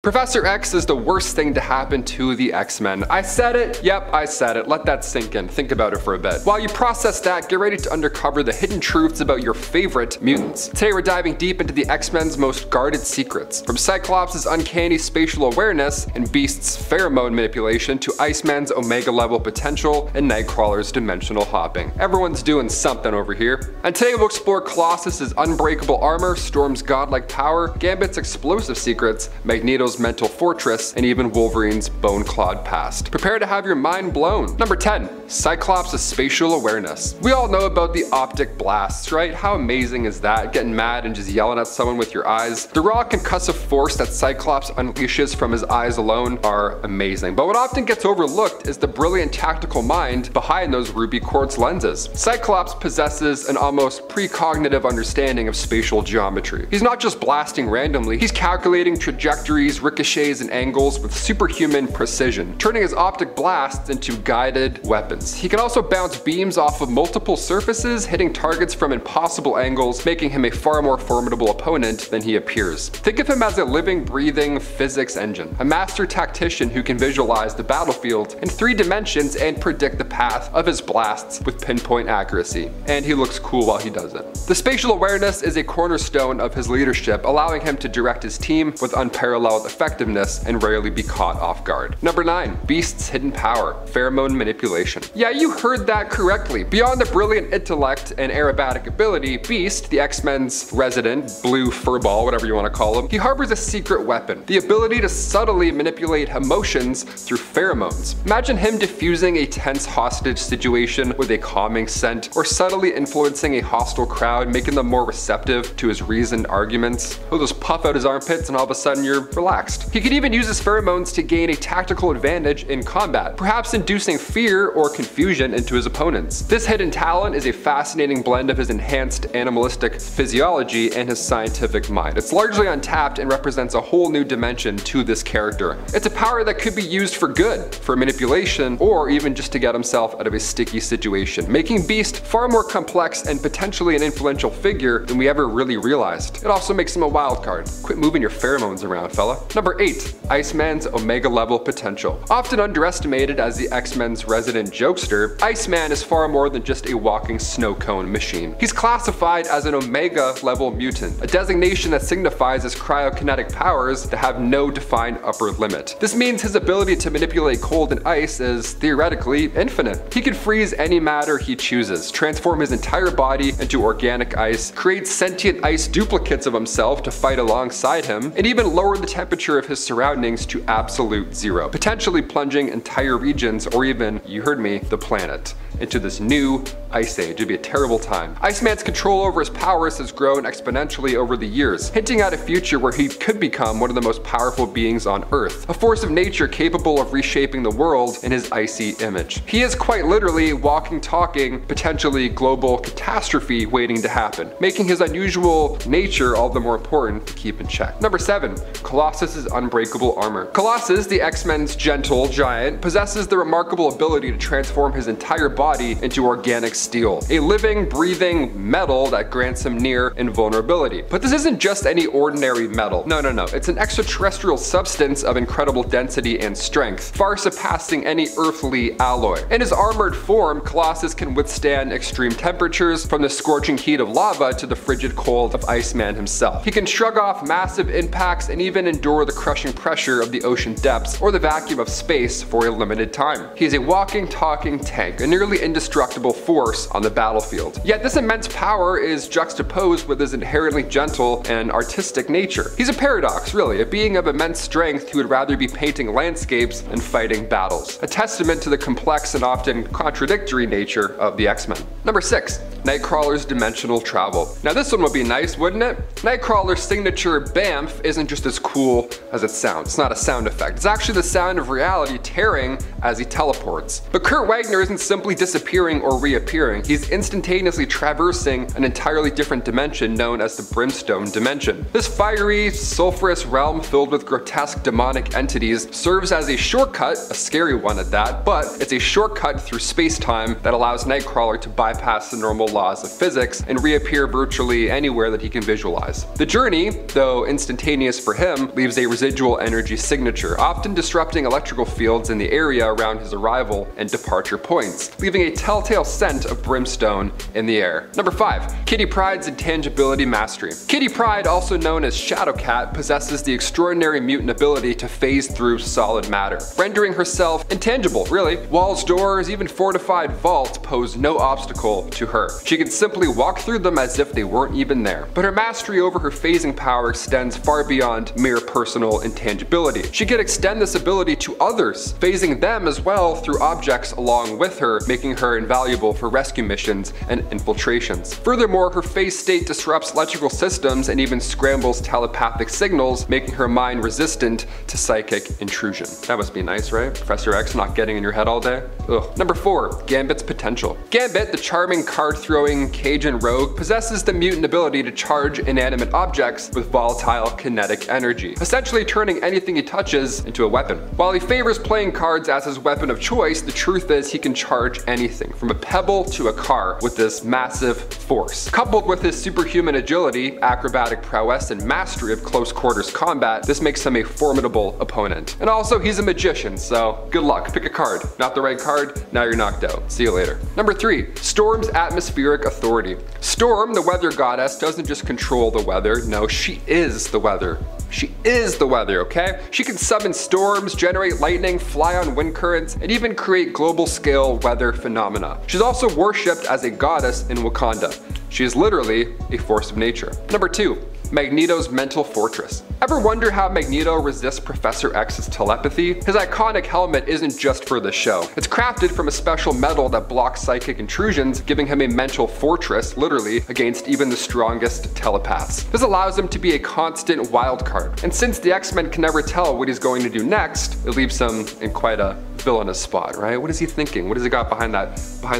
Professor X is the worst thing to happen to the X-Men. I said it, yep, I said it. Let that sink in. Think about it for a bit. While you process that, get ready to uncover the hidden truths about your favorite mutants. Today we're diving deep into the X-Men's most guarded secrets. From Cyclops' uncanny spatial awareness and Beast's pheromone manipulation to Iceman's Omega level potential and Nightcrawler's dimensional hopping. Everyone's doing something over here. And today we'll explore Colossus's unbreakable armor, Storm's godlike power, Gambit's explosive secrets, Magneto's mental fortress, and even Wolverine's bone-clawed past. Prepare to have your mind blown. Number 10. Cyclops' spatial awareness. We all know about the optic blasts, right? How amazing is that? Getting mad and just yelling at someone with your eyes. The raw concussive force that Cyclops unleashes from his eyes alone are amazing. But what often gets overlooked is the brilliant tactical mind behind those ruby quartz lenses. Cyclops possesses an almost precognitive understanding of spatial geometry. He's not just blasting randomly, he's calculating trajectories, ricochets, and angles with superhuman precision, turning his optic blasts into guided weapons. He can also bounce beams off of multiple surfaces, hitting targets from impossible angles, making him a far more formidable opponent than he appears. Think of him as a living, breathing physics engine, a master tactician who can visualize the battlefield in 3 dimensions and predict the path of his blasts with pinpoint accuracy. And he looks cool while he does it. The spatial awareness is a cornerstone of his leadership, allowing him to direct his team with unparalleled effectiveness and rarely be caught off guard. Number 9. Beast's hidden power, pheromone manipulation. Yeah, you heard that correctly. Beyond the brilliant intellect and aerobatic ability, Beast, the X-Men's resident blue furball, whatever you want to call him, he harbors a secret weapon, the ability to subtly manipulate emotions through pheromones. Imagine him diffusing a tense hostage situation with a calming scent, or subtly influencing a hostile crowd, making them more receptive to his reasoned arguments. He'll just puff out his armpits and all of a sudden you're relaxed. He could even use his pheromones to gain a tactical advantage in combat, perhaps inducing fear or confusion into his opponents. This hidden talent is a fascinating blend of his enhanced animalistic physiology and his scientific mind. It's largely untapped and represents a whole new dimension to this character. It's a power that could be used for good, for manipulation, or even just to get himself out of a sticky situation, making Beast far more complex and potentially an influential figure than we ever really realized. It also makes him a wild card. Quit moving your pheromones around, fella. Number 8. Iceman's Omega level potential. Often underestimated as the X-Men's resident jokester, Iceman is far more than just a walking snow cone machine. He's classified as an Omega level mutant, a designation that signifies his cryokinetic powers that have no defined upper limit. This means his ability to manipulate cold and ice is theoretically infinite. He can freeze any matter he chooses, transform his entire body into organic ice, create sentient ice duplicates of himself to fight alongside him, and even lower the temperature of his surroundings to absolute zero, potentially plunging entire regions, or even, you heard me, the planet, into this new ice age. It'd be a terrible time. Iceman's control over his powers has grown exponentially over the years, hinting at a future where he could become one of the most powerful beings on Earth, a force of nature capable of reshaping the world in his icy image. He is quite literally walking, talking, potentially global catastrophe waiting to happen, making his unusual nature all the more important to keep in check. Number 7. Colossus's unbreakable armor. Colossus, the X-Men's gentle giant, possesses the remarkable ability to transform his entire body into organic steel, a living, breathing metal that grants him near invulnerability. But this isn't just any ordinary metal. No. It's an extraterrestrial substance of incredible density and strength, far surpassing any earthly alloy. In his armored form, Colossus can withstand extreme temperatures, from the scorching heat of lava to the frigid cold of Iceman himself. He can shrug off massive impacts and even endure the crushing pressure of the ocean depths or the vacuum of space for a limited time. He is a walking, talking tank, a nearly indestructible force on the battlefield. Yet this immense power is juxtaposed with his inherently gentle and artistic nature. He's a paradox, really, a being of immense strength who would rather be painting landscapes than fighting battles, a testament to the complex and often contradictory nature of the X-Men. Number 6. Nightcrawler's dimensional travel. Now this one would be nice, wouldn't it? Nightcrawler's signature BAMF isn't just as cool as it sounds. It's not a sound effect. It's actually the sound of reality tearing as he teleports. But Kurt Wagner isn't simply disappearing or reappearing, he's instantaneously traversing an entirely different dimension known as the Brimstone Dimension. This fiery, sulfurous realm filled with grotesque demonic entities serves as a shortcut, a scary one at that, but it's a shortcut through space-time that allows Nightcrawler to bypass the normal laws of physics and reappear virtually anywhere that he can visualize. The journey, though instantaneous for him, leaves a residual energy signature, often disrupting electrical fields in the area around his arrival and departure points, leaving a telltale scent of brimstone in the air. Number 5. Kitty Pryde's intangibility mastery. Kitty Pryde, also known as Shadowcat, possesses the extraordinary mutant ability to phase through solid matter, rendering herself intangible, really. Walls, doors, even fortified vaults pose no obstacle to her. She can simply walk through them as if they weren't even there. But her mastery over her phasing power extends far beyond mere personal intangibility. She can extend this ability to others, phasing them as well through objects along with her, making her invaluable for rescue missions and infiltrations. Furthermore, her phase state disrupts electrical systems and even scrambles telepathic signals, making her mind resistant to psychic intrusion. That must be nice, right? Professor X not getting in your head all day? Ugh. Number 4. Gambit's potential. Gambit, the charming card-throwing Cajun rogue, possesses the mutant ability to charge inanimate objects with volatile kinetic energy, essentially turning anything he touches into a weapon. While he favors playing cards as his weapon of choice, the truth is he can charge anything, from a pebble to a car, with this massive force. Coupled with his superhuman agility, acrobatic prowess, and mastery of close quarters combat, this makes him a formidable opponent. And also, he's a magician, so good luck. Pick a card. Not the right card, now you're knocked out. See you later. Number 3. Storm's atmospheric authority. Storm, the weather goddess, doesn't just control the weather, no, she is the weather. She is the weather, okay? She can summon storms, generate lightning, fly on wind currents, and even create global scale weather phenomena. She's also worshipped as a goddess in Wakanda. She is literally a force of nature. Number 2. Magneto's mental fortress. Ever wonder how Magneto resists Professor X's telepathy? His iconic helmet isn't just for the show. It's crafted from a special metal that blocks psychic intrusions, giving him a mental fortress, literally, against even the strongest telepaths. This allows him to be a constant wild card. And since the X-Men can never tell what he's going to do next, it leaves him in quite a villainous spot, right? What is he thinking? What has he got behind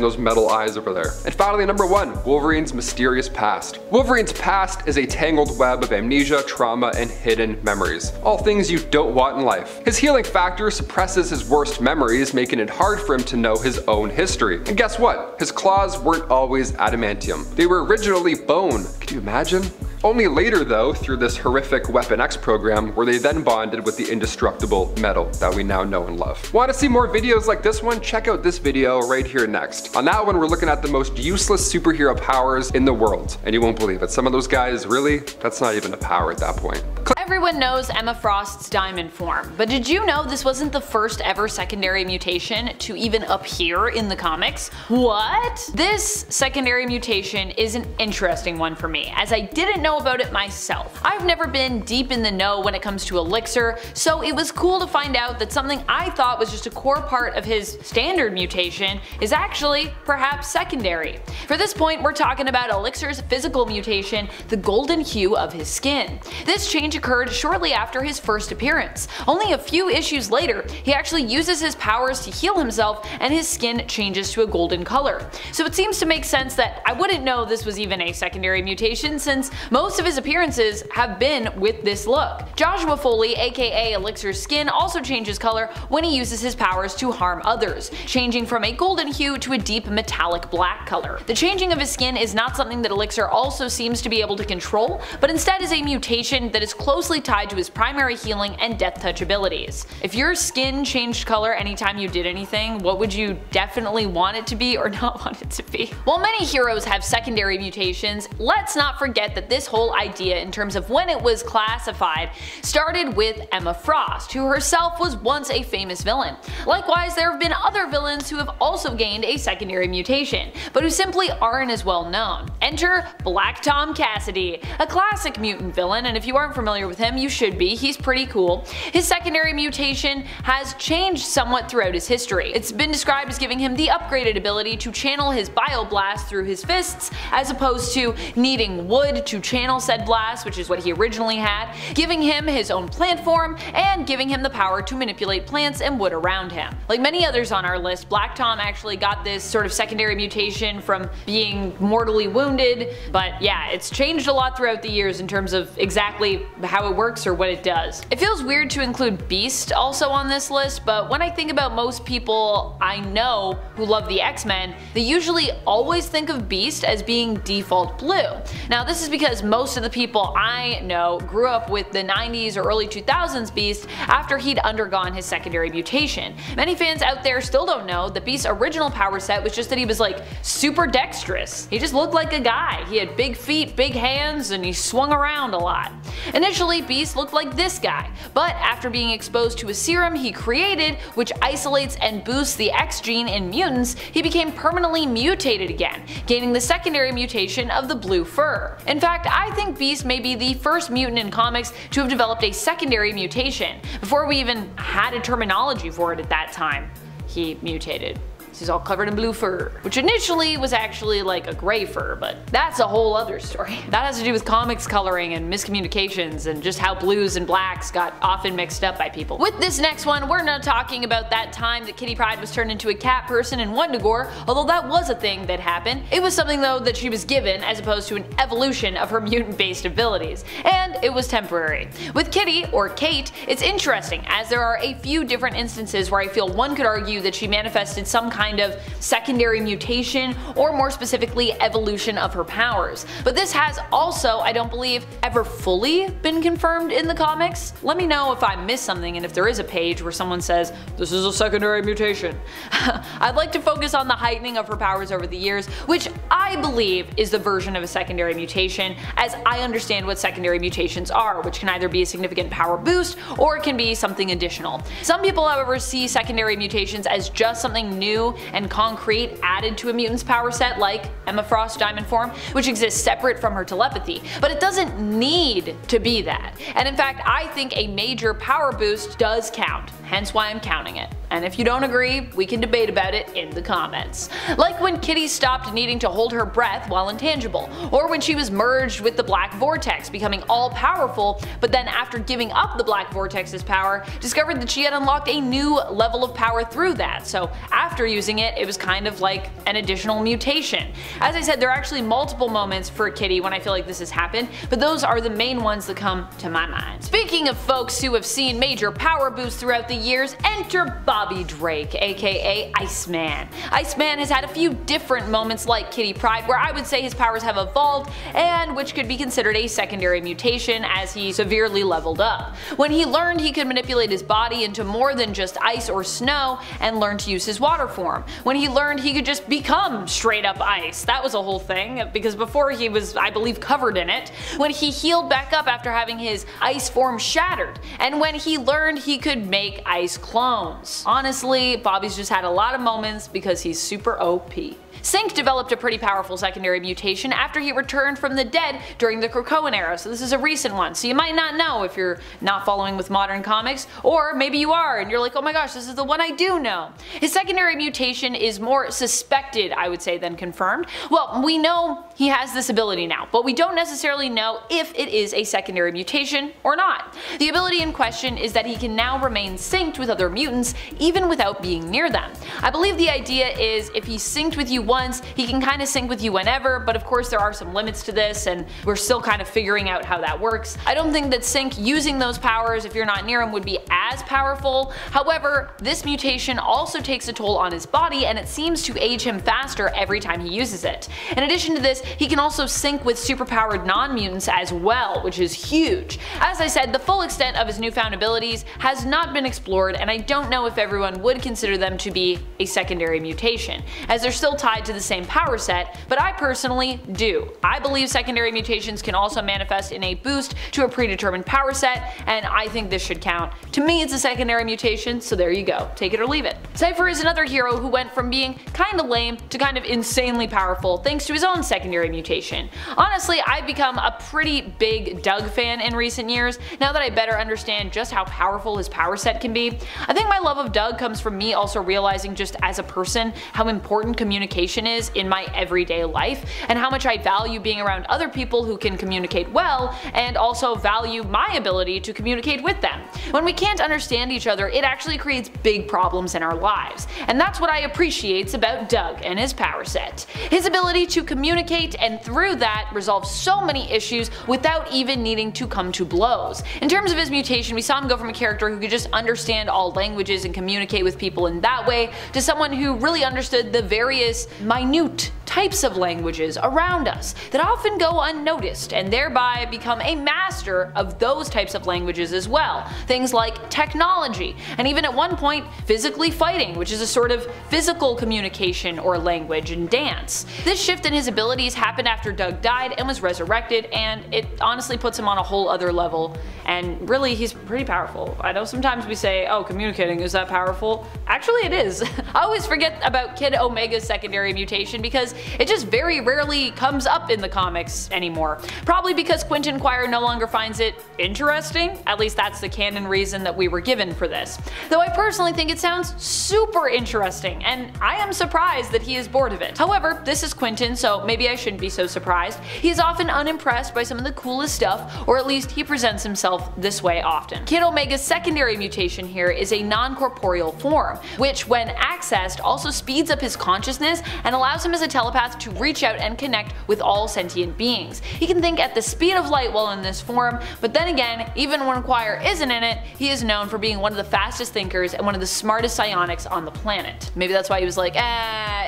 those metal eyes over there? And finally, number 1, Wolverine's mysterious past. Wolverine's past is a tangled web of amnesia, trauma, and hidden memories. All things you don't want in life. His healing factor suppresses his worst memories, making it hard for him to know his own history. And guess what? His claws weren't always adamantium. They were originally bone. Could you imagine? Only later though, through this horrific Weapon X program, were they then bonded with the indestructible metal that we now know and love. Want to see more videos like this one? Check out this video right here next. On that one, we're looking at the most useless superhero powers in the world. And you won't believe it, some of those guys, really? That's not even a power at that point. Everyone knows Emma Frost's diamond form, but did you know this wasn't the first ever secondary mutation to even appear in the comics? What? This secondary mutation is an interesting one for me, as I didn't know about it myself. I've never been deep in the know when it comes to Elixir, so it was cool to find out that something I thought was just a core part of his standard mutation is actually perhaps secondary. For this point, we're talking about Elixir's physical mutation, the golden hue of his skin. This change occurred shortly after his first appearance. Only a few issues later, he actually uses his powers to heal himself and his skin changes to a golden color. So it seems to make sense that I wouldn't know this was even a secondary mutation, since most of his appearances have been with this look. Joshua Foley, aka Elixir's skin, also changes color when he uses his powers to harm others, changing from a golden hue to a deep metallic black color. The changing of his skin is not something that Elixir also seems to be able to control, but instead is a mutation that is closely tied to his primary healing and death touch abilities. If your skin changed color anytime you did anything, what would you definitely want it to be or not want it to be? While many heroes have secondary mutations, let's not forget that this whole idea in terms of when it was classified started with Emma Frost, who herself was once a famous villain. Likewise, there have been other villains who have also gained a secondary mutation, but who simply aren't as well known. Enter Black Tom Cassidy, a classic mutant villain, and if you aren't familiar with him, you should be, he's pretty cool. His secondary mutation has changed somewhat throughout his history. It's been described as giving him the upgraded ability to channel his bioblast through his fists, as opposed to needing wood to channel said blast, which is what he originally had, giving him his own plant form, and giving him the power to manipulate plants and wood around him. Like many others on our list, Black Tom actually got this sort of secondary mutation from being mortally wounded, but yeah, it's changed a lot throughout the years in terms of exactly how it works or what it does. It feels weird to include Beast also on this list, but when I think about most people I know who love the X-Men, they usually always think of Beast as being default blue. Now this is because most of the people I know grew up with the 90s or early 2000s Beast after he'd undergone his secondary mutation. Many fans out there still don't know that Beast's original power set was just that he was like super dexterous. He just looked like a guy. He had big feet, big hands, and he swung around a lot. Initially, Beast looked like this guy, but after being exposed to a serum he created which isolates and boosts the X gene in mutants, he became permanently mutated again, gaining the secondary mutation of the blue fur. In fact, I think Beast may be the first mutant in comics to have developed a secondary mutation, before we even had a terminology for it at that time. He mutated. He's all covered in blue fur, which initially was actually like a gray fur, but that's a whole other story. That has to do with comics coloring and miscommunications and just how blues and blacks got often mixed up by people. With this next one, we're not talking about that time that Kitty Pryde was turned into a cat person in Wendigore, although that was a thing that happened. It was something though that she was given as opposed to an evolution of her mutant-based abilities, and it was temporary. With Kitty, or Kate, it's interesting as there are a few different instances where I feel one could argue that she manifested some kind of secondary mutation, or more specifically evolution of her powers. But this has also, I don't believe, ever fully been confirmed in the comics. Let me know if I missed something and if there is a page where someone says, this is a secondary mutation. I'd like to focus on the heightening of her powers over the years, which I believe is the version of a secondary mutation, as I understand what secondary mutations are, which can either be a significant power boost or it can be something additional. Some people, however, see secondary mutations as just something new and concrete added to a mutant's power set, like Emma Frost's diamond form, which exists separate from her telepathy, but it doesn't need to be that. And in fact, I think a major power boost does count, hence why I'm counting it. And if you don't agree, we can debate about it in the comments. Like when Kitty stopped needing to hold her breath while intangible, or when she was merged with the Black Vortex, becoming all-powerful, but then after giving up the Black Vortex's power, discovered that she had unlocked a new level of power through that, so after using it, it was kind of like an additional mutation. As I said, there are actually multiple moments for Kitty when I feel like this has happened, but those are the main ones that come to my mind. Speaking of folks who have seen major power boosts throughout the years, enter Bobby Drake, aka Iceman. Iceman has had a few different moments like Kitty Pryde where I would say his powers have evolved, and which could be considered a secondary mutation as he severely leveled up. When he learned he could manipulate his body into more than just ice or snow, and learned to use his water form. When he learned he could just become straight up ice. That was a whole thing, because before he was, I believe, covered in it. When he healed back up after having his ice form shattered. And when he learned he could make ice clones. Honestly, Bobby's just had a lot of moments because he's super OP. Sync developed a pretty powerful secondary mutation after he returned from the dead during the Krakoan era, so this is a recent one, so you might not know if you're not following with modern comics, or maybe you are and you're like, oh my gosh, this is the one I do know. His secondary mutation is more suspected, I would say, than confirmed. Well, we know he has this ability now, but we don't necessarily know if it is a secondary mutation or not. The ability in question is that he can now remain synced with other mutants even without being near them. I believe the idea is if he's synced with you once, he can kind of sync with you whenever, but of course there are some limits to this and we're still kind of figuring out how that works. I don't think that sync using those powers if you're not near him would be as powerful. However, this mutation also takes a toll on his body and it seems to age him faster every time he uses it. In addition to this, he can also sync with superpowered non-mutants as well, which is huge. As I said, the full extent of his newfound abilities has not been explored, and I don't know if everyone would consider them to be a secondary mutation, as they're still tied tied to the same power set, but I personally do. I believe secondary mutations can also manifest in a boost to a predetermined power set, and I think this should count. To me, it's a secondary mutation, so there you go. Take it or leave it. Cypher is another hero who went from being kinda lame to kind of insanely powerful thanks to his own secondary mutation. Honestly, I've become a pretty big Doug fan in recent years, now that I better understand just how powerful his power set can be. I think my love of Doug comes from me also realizing just as a person how important communication is in my everyday life, and how much I value being around other people who can communicate well, and also value my ability to communicate with them. When we can't understand each other, it actually creates big problems in our lives, and that's what I appreciate about Doug and his power set. His ability to communicate, and through that resolve so many issues without even needing to come to blows. In terms of his mutation, we saw him go from a character who could just understand all languages and communicate with people in that way, to someone who really understood the various minute types of languages around us that often go unnoticed, and thereby become a master of those types of languages as well. Things like technology, and even at one point physically fighting, which is a sort of physical communication or language, and dance. This shift in his abilities happened after Doug died and was resurrected, and it honestly puts him on a whole other level, and really he's pretty powerful. I know sometimes we say, oh, communicating, is that powerful? Actually it is. I always forget about Kid Omega's secondary mutation because it just very rarely comes up in the comics anymore. Probably because Quentin Quire no longer finds it interesting, at least that's the canon reason that we were given for this. Though I personally think it sounds super interesting, and I am surprised that he is bored of it. However, this is Quentin, so maybe I shouldn't be so surprised. He is often unimpressed by some of the coolest stuff, or at least he presents himself this way often. Kid Omega's secondary mutation here is a non-corporeal form, which when accessed also speeds up his consciousness and allows him as a telepath to reach out and connect with all sentient beings. He can think at the speed of light while in this form, but then again, even when Quire isn't in it, he is known for being one of the fastest thinkers and one of the smartest psionics on the planet. Maybe that's why he was like,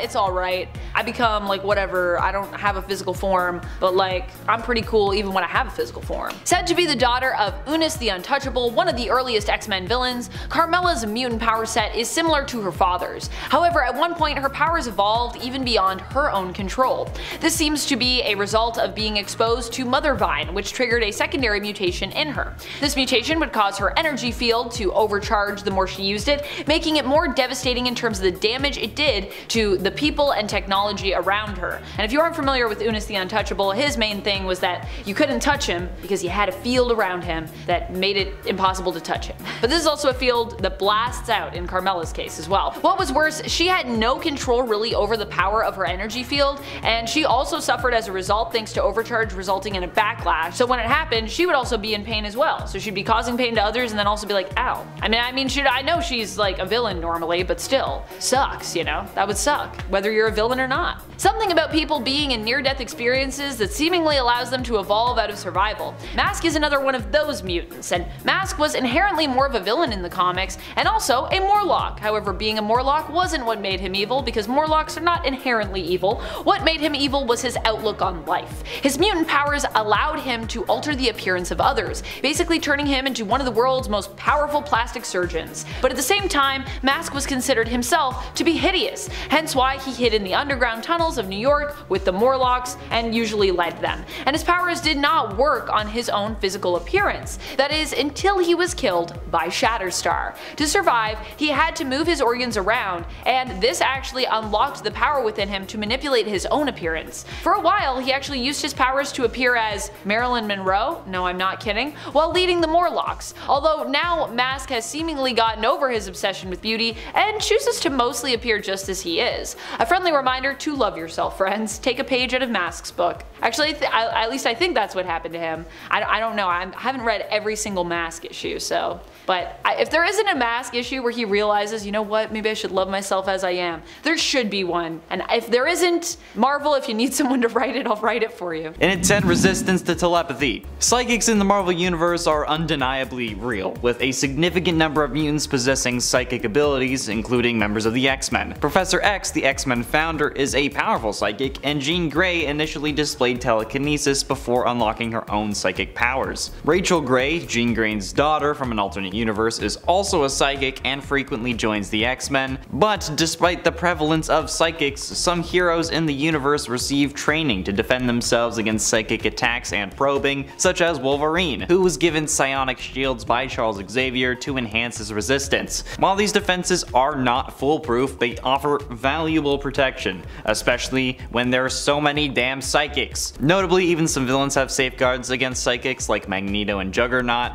it's alright. I become like whatever, I don't have a physical form, but like, I'm pretty cool even when I have a physical form. Said to be the daughter of Unis the Untouchable, one of the earliest X-Men villains, Carmella's mutant power set is similar to her father's. However, at one point her powers evolved even beyond her own control. This seems to be a result of being exposed to Mother Vine, which triggered a secondary mutation in her. This mutation would cause her energy field to overcharge the more she used it, making it more devastating in terms of the damage it did to the people and technology around her. And if you aren't familiar with Unis the Untouchable, his main thing was that you couldn't touch him because he had a field around him that made it impossible to touch him. But this is also a field that blasts out in Carmella's case as well. What was worse, she had no control really over the power of her energy field, and she also suffered as a result thanks to overcharge resulting in a backlash, so when it happened she would also be in pain as well. So she'd be causing pain to others and then also be like, ow. I mean I know she's like a villain normally, but still, sucks, you know? That would suck, whether you're a villain or not. Something about people being in near-death experiences that seemingly allows them to evolve out of survival. Mask is another one of those mutants, and Mask was inherently more of a villain in the comics, and also a Morlock. However, being a Morlock wasn't what made him evil, because Morlocks are not inherently evil. What made him evil was his outlook on life. His mutant powers allowed him to alter the appearance of others, basically turning him into one of the world's most powerful plastic surgeons. But at the same time, Mask was considered himself to be hideous, hence why he hid in the underground tunnels of New York with the Morlocks and usually led them. And his powers did not work on his own physical appearance. That is, until he was killed by Shatterstar. To survive, he had to move his organs around, and this actually unlocked the power within him to manipulate his own appearance. For a while, he actually used his powers to appear as Marilyn Monroe, no I'm not kidding, while leading the Morlocks. Although now Mask has seemingly gotten over his obsession with beauty and chooses to mostly appear just as he is. A friendly reminder to love yourself, friends. Take a page out of Mask's book. Actually, at least I think that's what happened to him. I don't know, I haven't read every single Mask issue, so. But if there isn't a Mask issue where he realizes, you know what, maybe I should love myself as I am, there should be one. And if there isn't, Marvel, if you need someone to write it, I'll write it for you. In its 10 resistance to telepathy. Psychics in the Marvel Universe are undeniably real, with a significant number of mutants possessing psychic abilities, including members of the X-Men. Professor X, the X-Men founder, is a powerful psychic, and Jean Grey initially displayed telekinesis before unlocking her own psychic powers. Rachel Grey, Jean Grey's daughter from an alternate alternate universe, is also a psychic and frequently joins the X-Men. But despite the prevalence of psychics, some heroes in the universe receive training to defend themselves against psychic attacks and probing, such as Wolverine, who was given psionic shields by Charles Xavier to enhance his resistance. While these defenses are not foolproof, they offer valuable protection, especially when there are so many damn psychics. Notably, even some villains have safeguards against psychics, like Magneto and Juggernaut,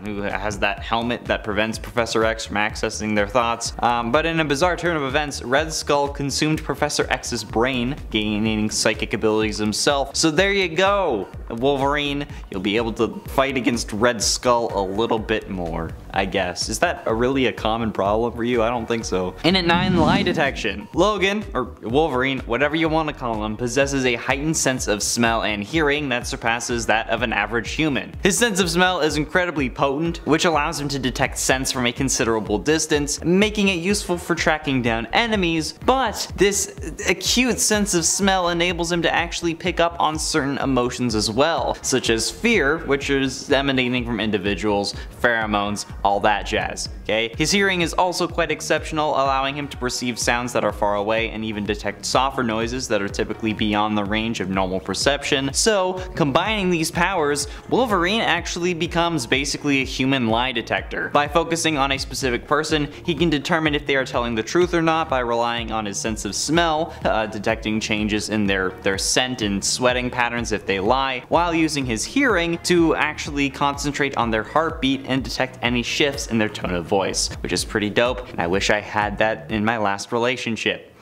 who has that helmet that prevents Professor X from accessing their thoughts. But in a bizarre turn of events, Red Skull consumed Professor X's brain, gaining psychic abilities himself. So there you go, Wolverine, you'll be able to fight against Red Skull a little bit more, I guess. Is that really a common problem for you? I don't think so. In at 9, lie detection. Logan, or Wolverine, whatever you want to call him, possesses a heightened sense of smell and hearing that surpasses that of an average human. His sense of smell is incredibly potent, which allows him to detect scents from a considerable distance, making it useful for tracking down enemies, but this acute sense of smell enables him to actually pick up on certain emotions as well, such as fear, which is emanating from individuals, pheromones, all that jazz. Okay? His hearing is also quite exceptional, allowing him to perceive sounds that are far away and even detect softer noises that are typically beyond the range of normal perception. So, combining these powers, Wolverine actually becomes basically a human lie detector. By focusing on a specific person, he can determine if they are telling the truth or not by relying on his sense of smell, detecting changes in their scent and sweating patterns if they lie, while using his hearing to actually concentrate on their heartbeat and detect any shifts in their tone of voice, which is pretty dope, and I wish I had that in my last relationship.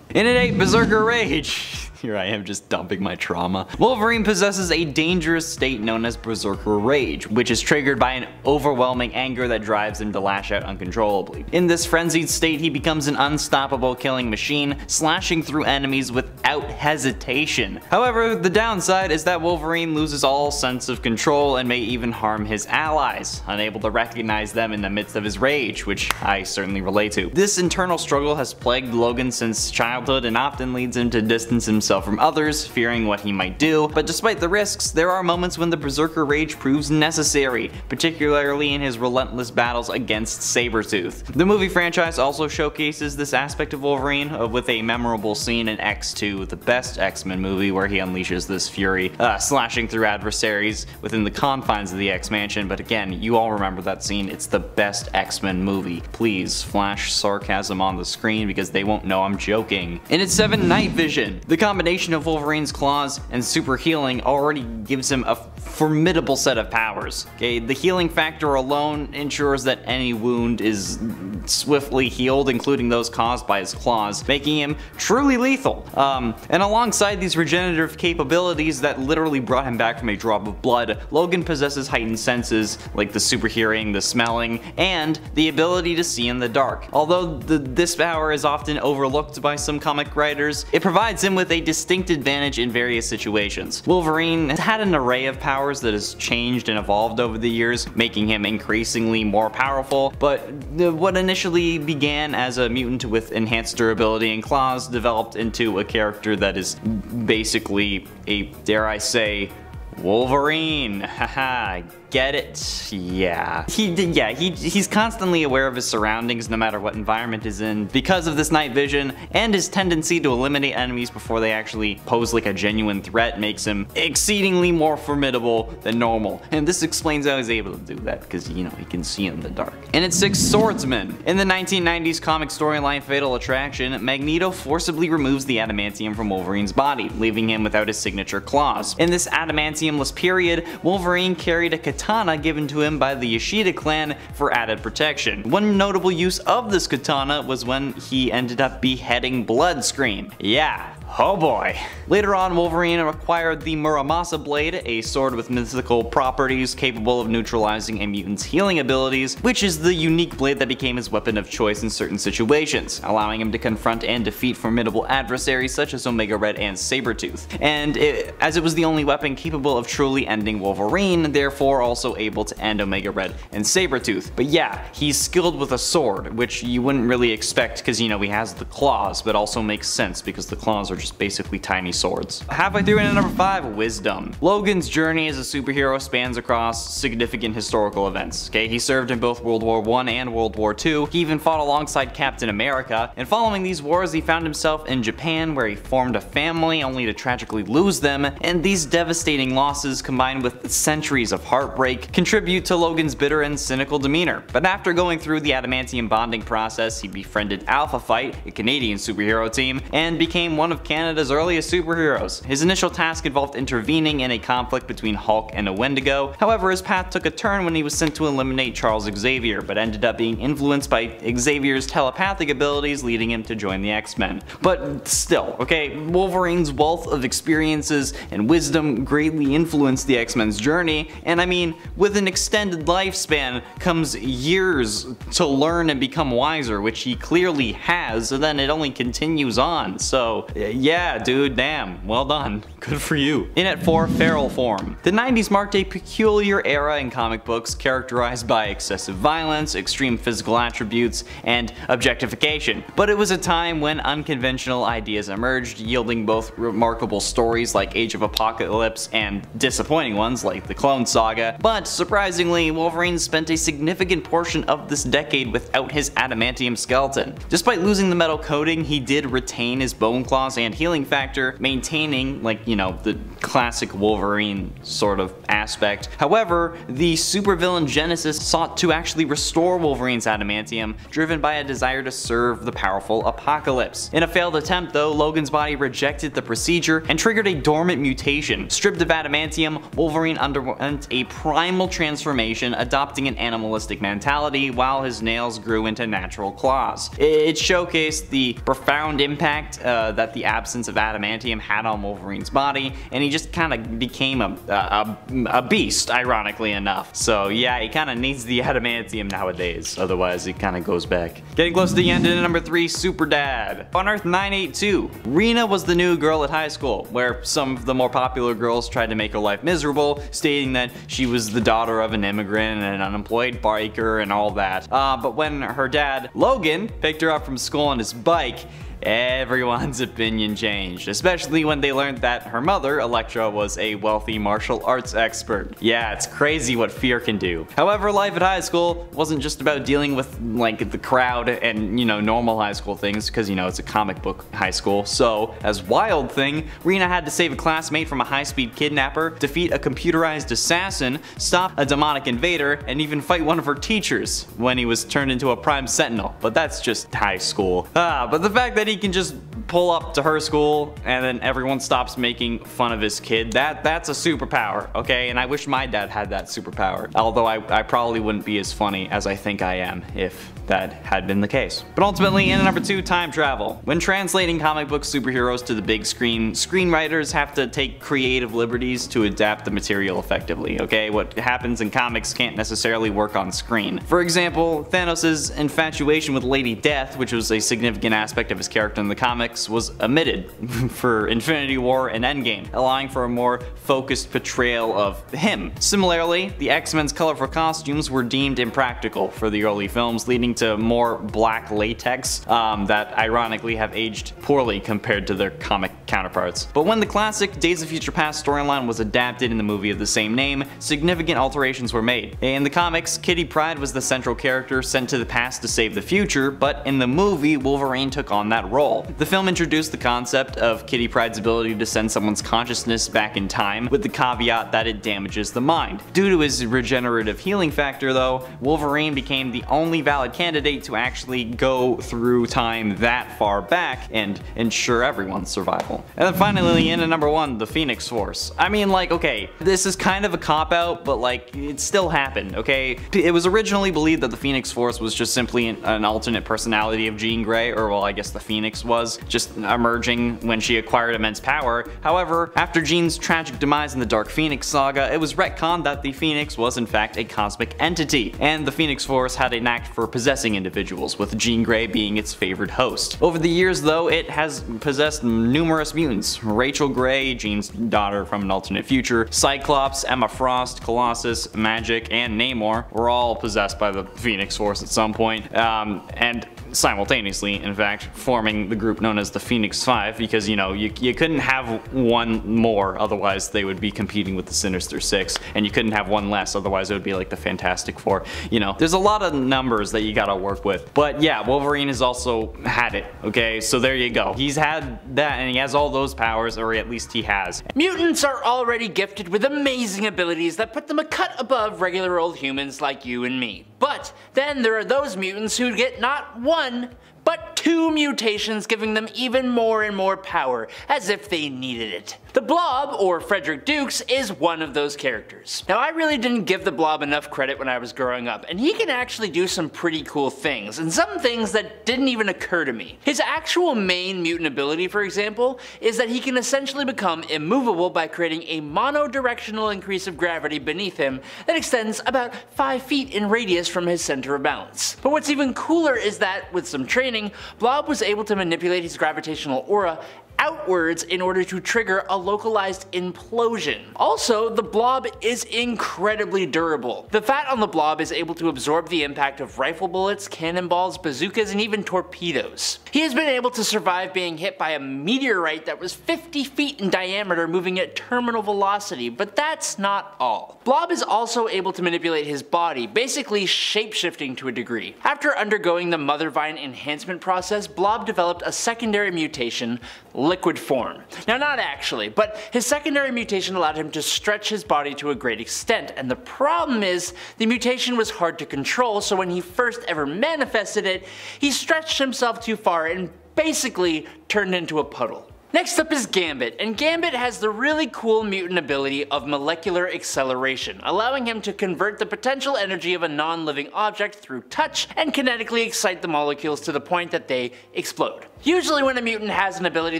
In at 8, Berserker Rage. Here I am just dumping my trauma. Wolverine possesses a dangerous state known as Berserker Rage, which is triggered by an overwhelming anger that drives him to lash out uncontrollably. In this frenzied state, he becomes an unstoppable killing machine, slashing through enemies without hesitation. However, the downside is that Wolverine loses all sense of control and may even harm his allies, unable to recognize them in the midst of his rage, which I certainly relate to. This internal struggle has plagued Logan since childhood and often leads him to distance himself from others, fearing what he might do, but despite the risks, there are moments when the Berserker Rage proves necessary, particularly in his relentless battles against Sabretooth. The movie franchise also showcases this aspect of Wolverine, with a memorable scene in X2, the best X-Men movie, where he unleashes this fury, slashing through adversaries within the confines of the X-Mansion. But again, you all remember that scene, it's the best X-Men movie. Please flash sarcasm on the screen because they won't know I'm joking. In its 7, Night Vision. The combination of Wolverine's claws and super healing already gives him a formidable set of powers. Okay, the healing factor alone ensures that any wound is swiftly healed, including those caused by his claws, making him truly lethal. And alongside these regenerative capabilities that literally brought him back from a drop of blood, Logan possesses heightened senses like the super hearing, the smelling, and the ability to see in the dark. Although this power is often overlooked by some comic writers, it provides him with a distinct advantage in various situations. Wolverine has had an array of powers that has changed and evolved over the years, making him increasingly more powerful, but what initially began as a mutant with enhanced durability and claws developed into a character that is basically a, dare I say, Wolverine. Haha, get it? Yeah. He's constantly aware of his surroundings no matter what environment he's in because of this night vision, and his tendency to eliminate enemies before they actually pose like a genuine threat makes him exceedingly more formidable than normal. And this explains how he's able to do that, because you know, he can see in the dark. And it's 6, Swordsman. In the 1990s comic storyline Fatal Attraction, Magneto forcibly removes the adamantium from Wolverine's body, leaving him without his signature claws. In this adamantiumless period, Wolverine carried a katana given to him by the Yoshida clan for added protection. One notable use of this katana was when he ended up beheading Bloodscream. Yeah. Oh boy. Later on, Wolverine acquired the Muramasa Blade, a sword with mythical properties capable of neutralizing a mutant's healing abilities, which is the unique blade that became his weapon of choice in certain situations, allowing him to confront and defeat formidable adversaries such as Omega Red and Sabretooth. And as it was the only weapon capable of truly ending Wolverine, therefore also able to end Omega Red and Sabretooth. But yeah, he's skilled with a sword, which you wouldn't really expect because, you know, he has the claws, but also makes sense because the claws are just basically tiny swords. Halfway through into number 5, wisdom. Logan's journey as a superhero spans across significant historical events. Okay, he served in both World War I and World War II. He even fought alongside Captain America, and following these wars he found himself in Japan, where he formed a family only to tragically lose them, and these devastating losses combined with centuries of heartbreak contribute to Logan's bitter and cynical demeanor. But after going through the adamantium bonding process, he befriended Alpha Fight, a Canadian superhero team, and became one of Canada's earliest superheroes. His initial task involved intervening in a conflict between Hulk and a Wendigo. However, his path took a turn when he was sent to eliminate Charles Xavier, but ended up being influenced by Xavier's telepathic abilities, leading him to join the X-Men. But still, okay, Wolverine's wealth of experiences and wisdom greatly influenced the X-Men's journey, and I mean, with an extended lifespan comes years to learn and become wiser, which he clearly has, and then it only continues on. So yeah, dude, damn, well done. Good for you. In at 4, feral form. The 90s marked a peculiar era in comic books characterized by excessive violence, extreme physical attributes, and objectification. But it was a time when unconventional ideas emerged, yielding both remarkable stories like Age of Apocalypse and disappointing ones like the Clone Saga. But surprisingly, Wolverine spent a significant portion of this decade without his adamantium skeleton. Despite losing the metal coating, he did retain his bone claws and healing factor, maintaining, like, you know, the classic Wolverine sort of aspect. However, the supervillain Genesis sought to actually restore Wolverine's adamantium, driven by a desire to serve the powerful Apocalypse. In a failed attempt though, Logan's body rejected the procedure and triggered a dormant mutation. Stripped of adamantium, Wolverine underwent a primal transformation, adopting an animalistic mentality while his nails grew into natural claws. It showcased the profound impact that the absence of adamantium had on Wolverine's body, and he just kind of became a beast, ironically enough. So yeah, he kind of needs the adamantium nowadays, otherwise he kind of goes back. Getting close to the end, in number 3, Super Dad. On Earth 982, Rena was the new girl at high school, where some of the more popular girls tried to make her life miserable, stating that she was the daughter of an immigrant and an unemployed biker and all that. But when her dad, Logan, picked her up from school on his bike, everyone's opinion changed, especially when they learned that her mother, Elektra, was a wealthy martial arts expert. Yeah, it's crazy what fear can do. However, life at high school wasn't just about dealing with, like, the crowd and, you know, normal high school things, because, you know, it's a comic book high school. So, as Wild Thing, Rena had to save a classmate from a high-speed kidnapper, defeat a computerized assassin, stop a demonic invader, and even fight one of her teachers when he was turned into a Prime Sentinel. But that's just high school. But the fact that he can just pull up to her school and then everyone stops making fun of his kid, that's a superpower, okay? And I wish my dad had that superpower. Although I probably wouldn't be as funny as I think I am if that had been the case. But ultimately, in number 2, time travel. When translating comic book superheroes to the big screen, screenwriters have to take creative liberties to adapt the material effectively, okay? What happens in comics can't necessarily work on screen. For example, Thanos' infatuation with Lady Death, which was a significant aspect of his character in the comics, was omitted for Infinity War and Endgame, allowing for a more focused portrayal of him. Similarly, the X-Men's colorful costumes were deemed impractical for the early films, leading to more black latex that ironically have aged poorly compared to their comic counterparts. But when the classic Days of Future Past storyline was adapted in the movie of the same name, significant alterations were made. In the comics, Kitty Pryde was the central character sent to the past to save the future, but in the movie, Wolverine took on that role. The film introduced the concept of Kitty Pryde's ability to send someone's consciousness back in time, with the caveat that it damages the mind. Due to his regenerative healing factor though, Wolverine became the only valid candidate to actually go through time that far back and ensure everyone's survival. And then finally, in at number 1, the Phoenix Force. I mean, like, okay, this is kind of a cop-out, but like, it still happened, okay? It was originally believed that the Phoenix Force was just simply an alternate personality of Jean Grey, or well, I guess the Phoenix was, just emerging when she acquired immense power. However, after Jean's tragic demise in the Dark Phoenix saga, it was retconned that the Phoenix was in fact a cosmic entity, and the Phoenix Force had a knack for possessing individuals, with Jean Grey being its favored host. Over the years though, it has possessed numerous mutants. Rachel Grey, Jean's daughter from an alternate future, Cyclops, Emma Frost, Colossus, Magik, and Namor were all possessed by the Phoenix Force at some point. And simultaneously, in fact, forming the group known as the Phoenix Five, because you couldn't have one more, otherwise they would be competing with the Sinister Six, and you couldn't have one less, otherwise it would be like the Fantastic Four. There's a lot of numbers that you gotta work with. But yeah, Wolverine has also had it, okay? So there you go. He's had that, and he has all those powers, or at least he has. Mutants are already gifted with amazing abilities that put them a cut above regular old humans like you and me. But then there are those mutants who get not one, but 2 mutations, giving them even more and more power, as if they needed it. The Blob, or Frederick Dukes, is one of those characters. Now, I really didn't give the Blob enough credit when I was growing up, and he can actually do some pretty cool things, and some things that didn't even occur to me. His actual main mutant ability, for example, is that he can essentially become immovable by creating a monodirectional increase of gravity beneath him that extends about 5 feet in radius from his center of balance. But what's even cooler is that, with some training, Blob was able to manipulate his gravitational aura outwards in order to trigger a localized implosion. Also, the Blob is incredibly durable. The fat on the Blob is able to absorb the impact of rifle bullets, cannonballs, bazookas, and even torpedoes. He has been able to survive being hit by a meteorite that was 50 feet in diameter moving at terminal velocity, but that's not all. Blob is also able to manipulate his body, basically shape-shifting to a degree. After undergoing the Mother Vine enhancement process, Blob developed a secondary mutation, liquid form. Now, not actually, but his secondary mutation allowed him to stretch his body to a great extent, and the problem is the mutation was hard to control, so when he first ever manifested it, he stretched himself too far and basically turned into a puddle. Next up is Gambit, and Gambit has the really cool mutant ability of molecular acceleration, allowing him to convert the potential energy of a non-living object through touch and kinetically excite the molecules to the point that they explode. Usually when a mutant has an ability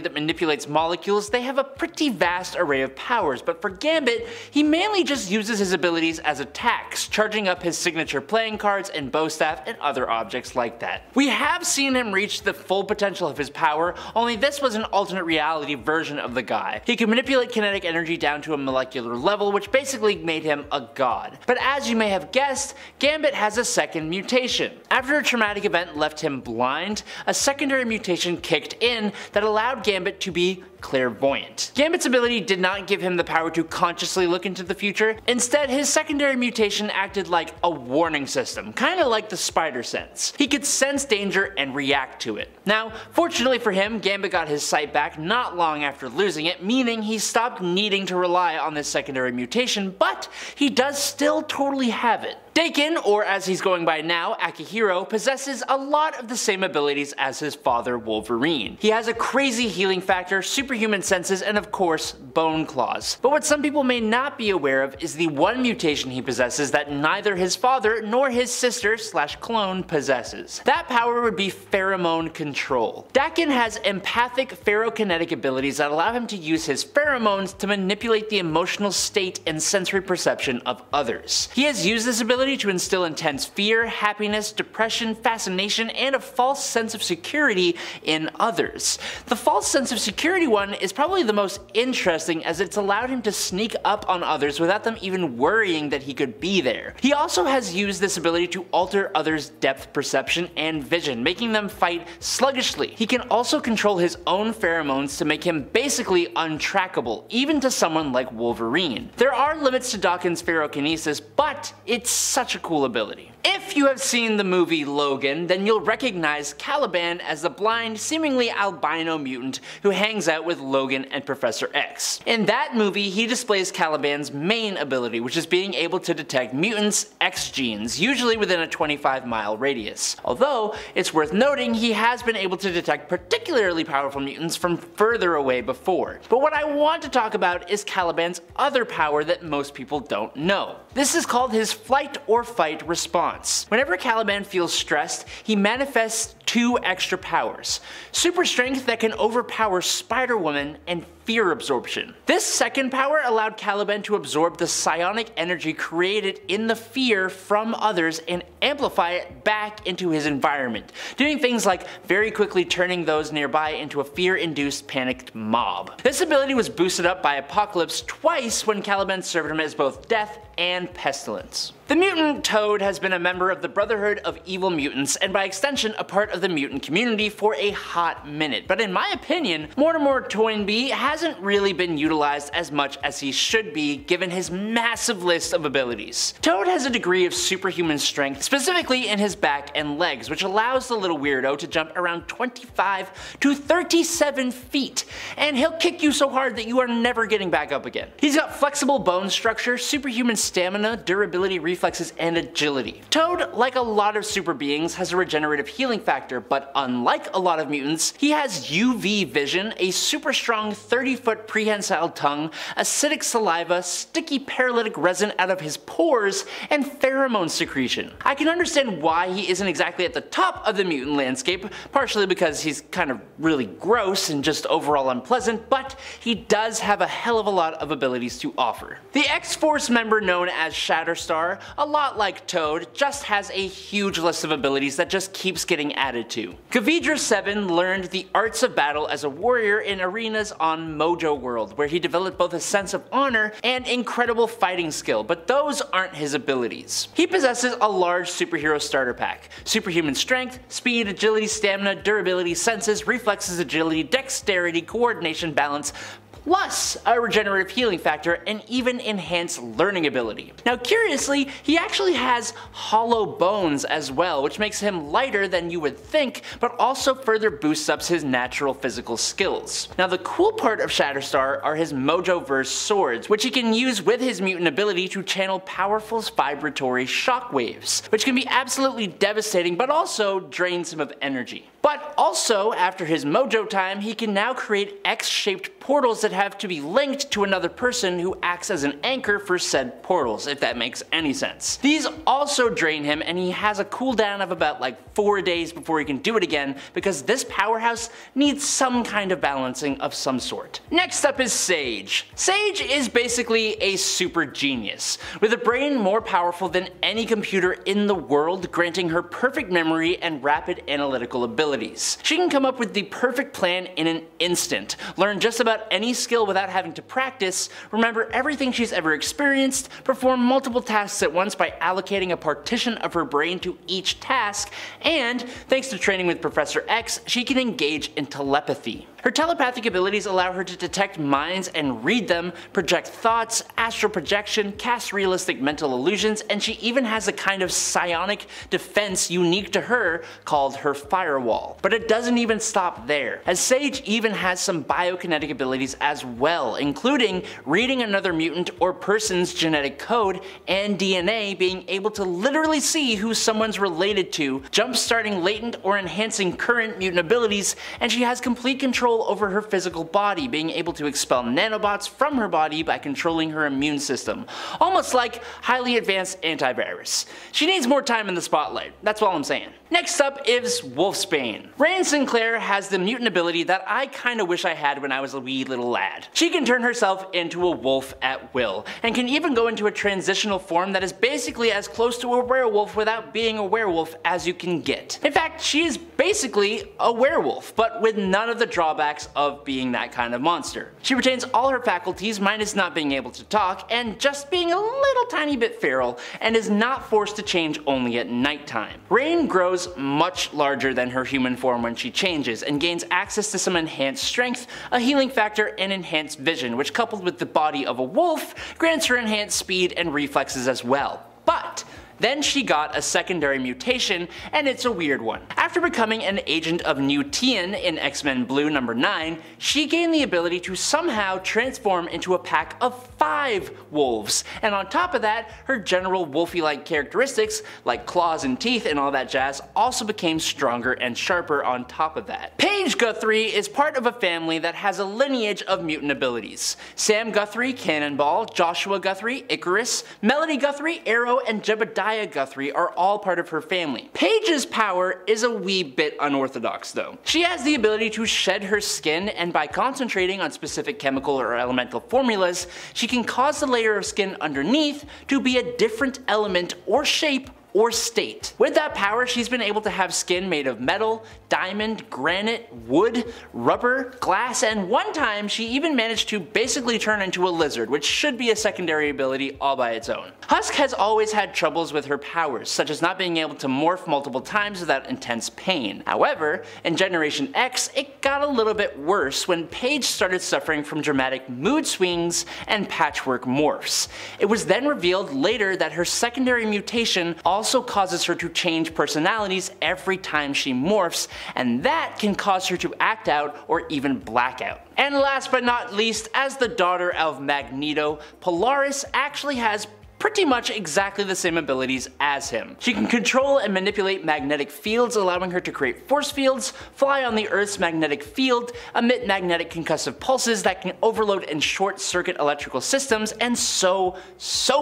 that manipulates molecules, they have a pretty vast array of powers, but for Gambit, he mainly just uses his abilities as attacks, charging up his signature playing cards and bow staff and other objects like that. We have seen him reach the full potential of his power, only this was an alternate reality version of the guy. He could manipulate kinetic energy down to a molecular level, which basically made him a god. But as you may have guessed, Gambit has a second mutation. After a traumatic event left him blind, a secondary mutation kicked in that allowed Gambit to be clairvoyant. Gambit's ability did not give him the power to consciously look into the future. Instead, his secondary mutation acted like a warning system, kinda like the spider sense. He could sense danger and react to it. Now, fortunately for him, Gambit got his sight back not long after losing it, meaning he stopped needing to rely on this secondary mutation, but he does still totally have it. Daken, or as he's going by now, Akihiro, possesses a lot of the same abilities as his father Wolverine. He has a crazy healing factor, superhuman senses, and of course, bone claws. But what some people may not be aware of is the one mutation he possesses that neither his father nor his sister / clone possesses. That power would be pheromone control. Daken has empathic ferrokinetic abilities that allow him to use his pheromones to manipulate the emotional state and sensory perception of others. He has used this ability to instill intense fear, happiness, depression, fascination, and a false sense of security in others. The false sense of security one is probably the most interesting, as it's allowed him to sneak up on others without them even worrying that he could be there. He also has used this ability to alter others' depth perception and vision, making them fight sluggishly. He can also control his own pheromones to make him basically untrackable, even to someone like Wolverine. There are limits to Daken's ferrokinesis, but it's such a cool ability. If you have seen the movie Logan, then you'll recognize Caliban as the blind, seemingly albino mutant who hangs out with Logan and Professor X. In that movie, he displays Caliban's main ability, which is being able to detect mutants' X genes, usually within a 25-mile radius. Although, it's worth noting he has been able to detect particularly powerful mutants from further away before. But what I want to talk about is Caliban's other power that most people don't know. This is called his flight or fight response. Whenever Caliban feels stressed, he manifests 2 extra powers. Super strength that can overpower Spider-Woman, and fear absorption. This second power allowed Caliban to absorb the psionic energy created in the fear from others and amplify it back into his environment, doing things like very quickly turning those nearby into a fear-induced panicked mob. This ability was boosted up by Apocalypse twice when Caliban served him as both Death and Pestilence. The mutant Toad has been a member of the Brotherhood of Evil Mutants and by extension a part of the mutant community for a hot minute, but in my opinion, Mortimer Toynbee hasn't really been utilized as much as he should be given his massive list of abilities. Toad has a degree of superhuman strength, specifically in his back and legs, which allows the little weirdo to jump around 25 to 37 feet, and he'll kick you so hard that you are never getting back up again. He's got flexible bone structure, superhuman stamina, durability, reflexes, and agility. Toad, like a lot of super beings, has a regenerative healing factor, but unlike a lot of mutants, he has UV vision, a super strong 30-foot prehensile tongue, acidic saliva, sticky paralytic resin out of his pores, and pheromone secretion. I can understand why he isn't exactly at the top of the mutant landscape, partially because he's kind of really gross and just overall unpleasant, but he does have a hell of a lot of abilities to offer. The X-Force member known as Shatterstar, a lot like Toad, just has a huge list of abilities that just keeps getting added to. Kvedra 7 learned the arts of battle as a warrior in arenas on Mojo World, where he developed both a sense of honor and incredible fighting skill, but those aren't his abilities. He possesses a large superhero starter pack: superhuman strength, speed, agility, stamina, durability, senses, reflexes, agility, dexterity, coordination, balance, plus a regenerative healing factor and even enhanced learning ability. Now curiously, he actually has hollow bones as well, which makes him lighter than you would think, but also further boosts up his natural physical skills. Now the cool part of Shatterstar are his Mojo-verse swords, which he can use with his mutant ability to channel powerful vibratory shockwaves, which can be absolutely devastating but also drains him of energy. But also, after his Mojo time, he can now create X-shaped portals that have to be linked to another person who acts as an anchor for said portals, if that makes any sense. These also drain him, and he has a cooldown of about like 4 days before he can do it again, because this powerhouse needs some kind of balancing of some sort. Next up is Sage. Sage is basically a super genius, with a brain more powerful than any computer in the world, granting her perfect memory and rapid analytical ability. She can come up with the perfect plan in an instant, learn just about any skill without having to practice, remember everything she's ever experienced, perform multiple tasks at once by allocating a partition of her brain to each task, and, thanks to training with Professor X, she can engage in telepathy. Her telepathic abilities allow her to detect minds and read them, project thoughts, astral projection, cast realistic mental illusions, and she even has a kind of psionic defense unique to her called her firewall. But it doesn't even stop there, as Sage even has some biokinetic abilities as well, including reading another mutant or person's genetic code and DNA, being able to literally see who someone's related to, jump-starting latent or enhancing current mutant abilities, and she has complete control over her physical body, being able to expel nanobots from her body by controlling her immune system. Almost like highly advanced antivirus. She needs more time in the spotlight, that's all I'm saying. Next up is Wolfsbane. Rain Sinclair has the mutant ability that I kinda wish I had when I was a wee little lad. She can turn herself into a wolf at will, and can even go into a transitional form that is basically as close to a werewolf without being a werewolf as you can get. In fact, she is basically a werewolf, but with none of the drawbacks of being that kind of monster. She retains all her faculties minus not being able to talk and just being a little tiny bit feral, and is not forced to change only at nighttime. Rain grows much larger than her human form when she changes, and gains access to some enhanced strength, a healing factor, and enhanced vision, which coupled with the body of a wolf, grants her enhanced speed and reflexes as well. But then she got a secondary mutation, and it's a weird one. After becoming an agent of Mutations in X-Men Blue number 9, she gained the ability to somehow transform into a pack of 5 wolves, and on top of that, her general wolfy-like characteristics, like claws and teeth and all that jazz, also became stronger and sharper on top of that. Paige Guthrie is part of a family that has a lineage of mutant abilities. Sam Guthrie, Cannonball, Joshua Guthrie, Icarus, Melody Guthrie, Arrow, and Jebediah Uriah Guthrie are all part of her family. Paige's power is a wee bit unorthodox though. She has the ability to shed her skin, and by concentrating on specific chemical or elemental formulas, she can cause the layer of skin underneath to be a different element or shape or state. With that power, she's been able to have skin made of metal, diamond, granite, wood, rubber, glass, and one time she even managed to basically turn into a lizard, which should be a secondary ability all by its own. Husk has always had troubles with her powers, such as not being able to morph multiple times without intense pain. However, in Generation X, it got a little bit worse when Paige started suffering from dramatic mood swings and patchwork morphs. It was then revealed later that her secondary mutation also causes her to change personalities every time she morphs, and that can cause her to act out or even black out. And last but not least, as the daughter of Magneto, Polaris actually has pretty much exactly the same abilities as him. She can control and manipulate magnetic fields, allowing her to create force fields, fly on the Earth's magnetic field, emit magnetic concussive pulses that can overload and short circuit electrical systems, and so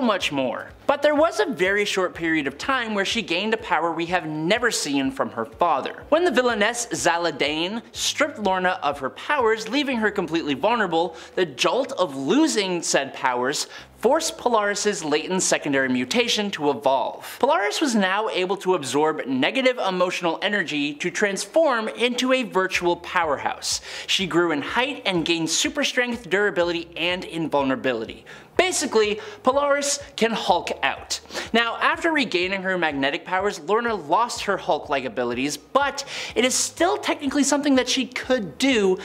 much more. But there was a very short period of time where she gained a power we have never seen from her father. When the villainess Zaladane stripped Lorna of her powers, leaving her completely vulnerable, the jolt of losing said powers forced Polaris' latent secondary mutation to evolve. Polaris was now able to absorb negative emotional energy to transform into a virtual powerhouse. She grew in height and gained super strength, durability, and invulnerability. Basically, Polaris can Hulk out. Now, after regaining her magnetic powers, Lorna lost her Hulk-like abilities, but it is still technically something that she could do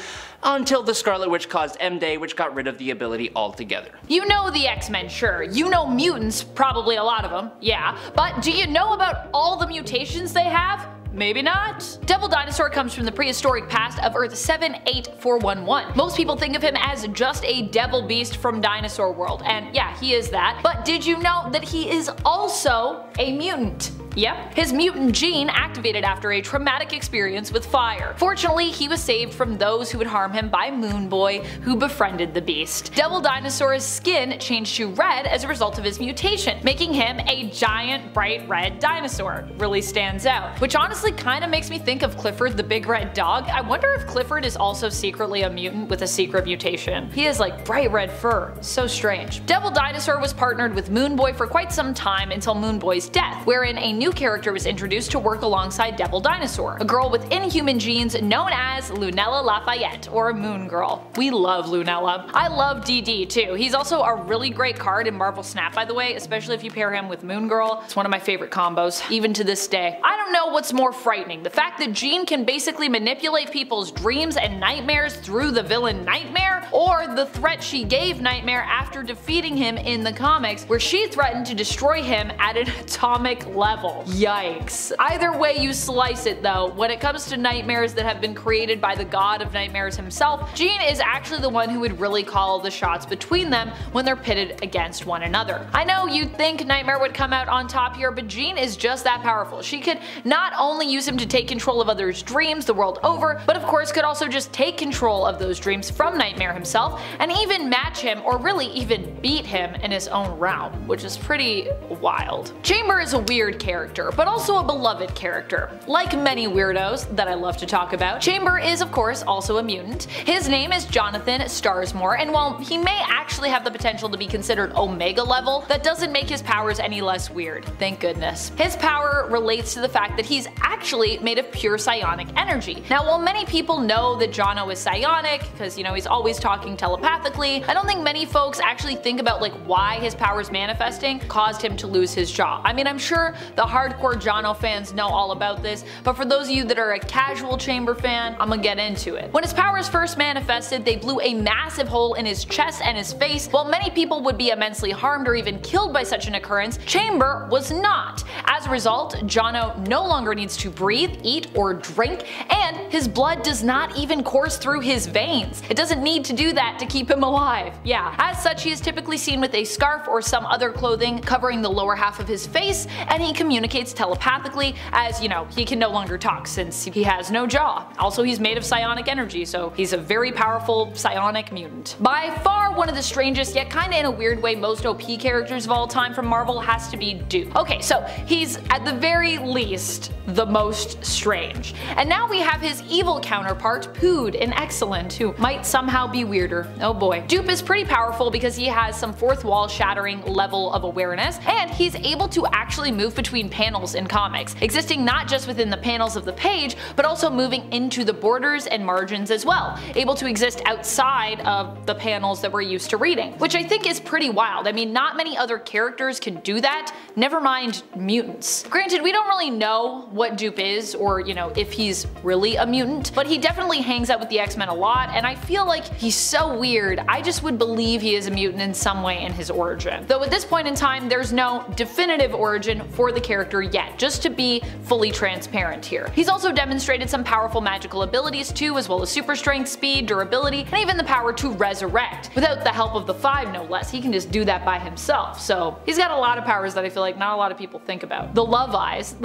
until the Scarlet Witch caused M-Day, which got rid of the ability altogether. You know the X-Men, sure. You know mutants, probably a lot of them, yeah. But do you know about all the mutations they have? Maybe not. Devil Dinosaur comes from the prehistoric past of Earth 78411. Most people think of him as just a devil beast from Dinosaur World, and yeah, he is that. But did you know that he is also a mutant? Yep, his mutant gene activated after a traumatic experience with fire. Fortunately, he was saved from those who would harm him by Moon Boy, who befriended the beast. Devil Dinosaur's skin changed to red as a result of his mutation, making him a giant bright red dinosaur. Really stands out. Which honestly kinda makes me think of Clifford the big red dog. I wonder if Clifford is also secretly a mutant with a secret mutation. He has like bright red fur. So strange. Devil Dinosaur was partnered with Moon Boy for quite some time until Moon Boy's death, wherein a new character was introduced to work alongside Devil Dinosaur, a girl with inhuman genes known as Lunella Lafayette, or Moon Girl. We love Lunella. I love DD too. He's also a really great card in Marvel Snap, by the way, especially if you pair him with Moon Girl. It's one of my favorite combos, even to this day. I don't know what's more frightening, the fact that Jean can basically manipulate people's dreams and nightmares through the villain Nightmare, or the threat she gave Nightmare after defeating him in the comics, where she threatened to destroy him at an atomic level. Yikes. Either way you slice it though, when it comes to nightmares that have been created by the god of nightmares himself, Jean is actually the one who would really call the shots between them when they're pitted against one another. I know you'd think Nightmare would come out on top here, but Jean is just that powerful. She could not only use him to take control of others' dreams the world over, but of course could also just take control of those dreams from Nightmare himself, and even match him, or really even beat him in his own realm, which is pretty wild. Chamber is a weird character, but also a beloved character. Like many weirdos that I love to talk about, Chamber is of course also a mutant. His name is Jonathan Starsmore, and while he may actually have the potential to be considered Omega level, that doesn't make his powers any less weird, thank goodness. His power relates to the fact that he's actually made of pure psionic energy. Now while many people know that Jono is psionic, because you know he's always talking telepathically, I don't think many folks actually think about like why his powers manifesting caused him to lose his jaw. I mean, I'm sure the hardcore Jono fans know all about this, but for those of you that are a casual Chamber fan, I'm gonna get into it. When his powers first manifested, they blew a massive hole in his chest and his face. While many people would be immensely harmed or even killed by such an occurrence, Chamber was not. As a result, Jono no longer needs to breathe, eat, or drink, and his blood does not even course through his veins. It doesn't need to do that to keep him alive. Yeah, as such he is typically seen with a scarf or some other clothing covering the lower half of his face, and he communicates communicates telepathically, as you know, he can no longer talk since he has no jaw. Also, he's made of psionic energy, so he's a very powerful psionic mutant. By far one of the strangest, yet kinda in a weird way most OP characters of all time from Marvel has to be Duke. Okay, so he's at the very least the most strange. And now we have his evil counterpart, Pood in Excellent, who might somehow be weirder. Oh boy. Dupe is pretty powerful because he has some fourth wall shattering level of awareness, and he's able to actually move between panels in comics, existing not just within the panels of the page, but also moving into the borders and margins as well, able to exist outside of the panels that we're used to reading, which I think is pretty wild. I mean, not many other characters can do that, never mind mutants. Granted, we don't really know what Dupe is, or you know, if he's really a mutant, but he definitely hangs out with the X-Men a lot, and I feel like he's so weird, I just would believe he is a mutant in some way in his origin. Though at this point in time, there's no definitive origin for the character yet, just to be fully transparent here. He's also demonstrated some powerful magical abilities too, as well as super strength, speed, durability, and even the power to resurrect. Without the help of the Five no less, he can just do that by himself, so he's got a lot of powers that I feel like not a lot of people think about. The Love Eyes